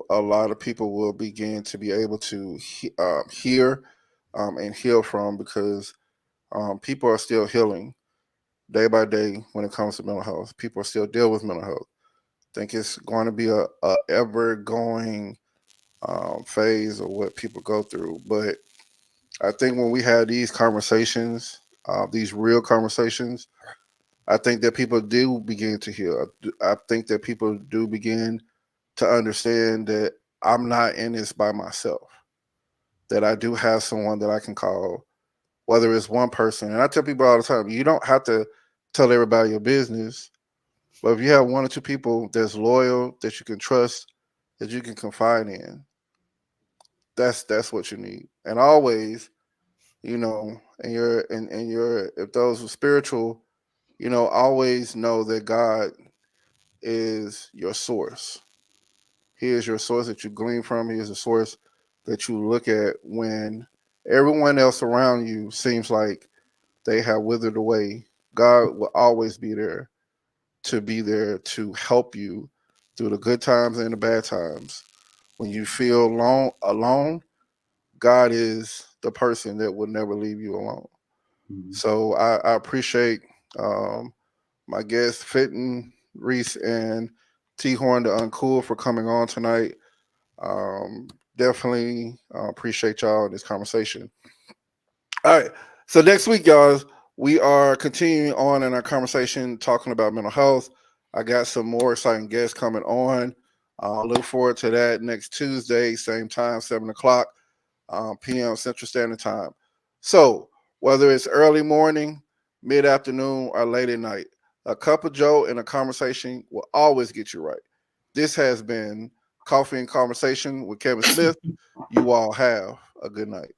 S1: a lot of people will begin to be able to hear and heal from, because people are still healing day by day when it comes to mental health. People are still dealing with mental health. I think it's going to be a ever going phase of what people go through. But I think when we have these conversations, these real conversations, I think that people do begin to heal. I think that people do begin to understand that I'm not in this by myself, that I do have someone that I can call, whether it's one person. And I tell people all the time, you don't have to tell everybody your business, but if you have one or two people that's loyal, that you can trust, that you can confide in, that's what you need. And always, if those are spiritual, always know that God is your source. He is your source that you glean from. He is a source that you look at when everyone else around you seems like they have withered away. God will always be there to help you through the good times and the bad times. when you feel alone, God is the person that will never leave you alone.
S3: Mhm.
S1: So I appreciate my guests, Fenton, Reese, and T Horn the Uncool for coming on tonight. Definitely appreciate y'all in this conversation. All right. So next week, y'all, we are continuing on in our conversation talking about mental health. I got some more exciting guests coming on. Look forward to that next Tuesday, same time, 7 o'clock p.m. Central Standard Time. So whether it's early morning, mid-afternoon, or late at night, a cup of Joe and a conversation will always get you right. This has been Coffee and Conversation with Kevin Smith. You all have a good night.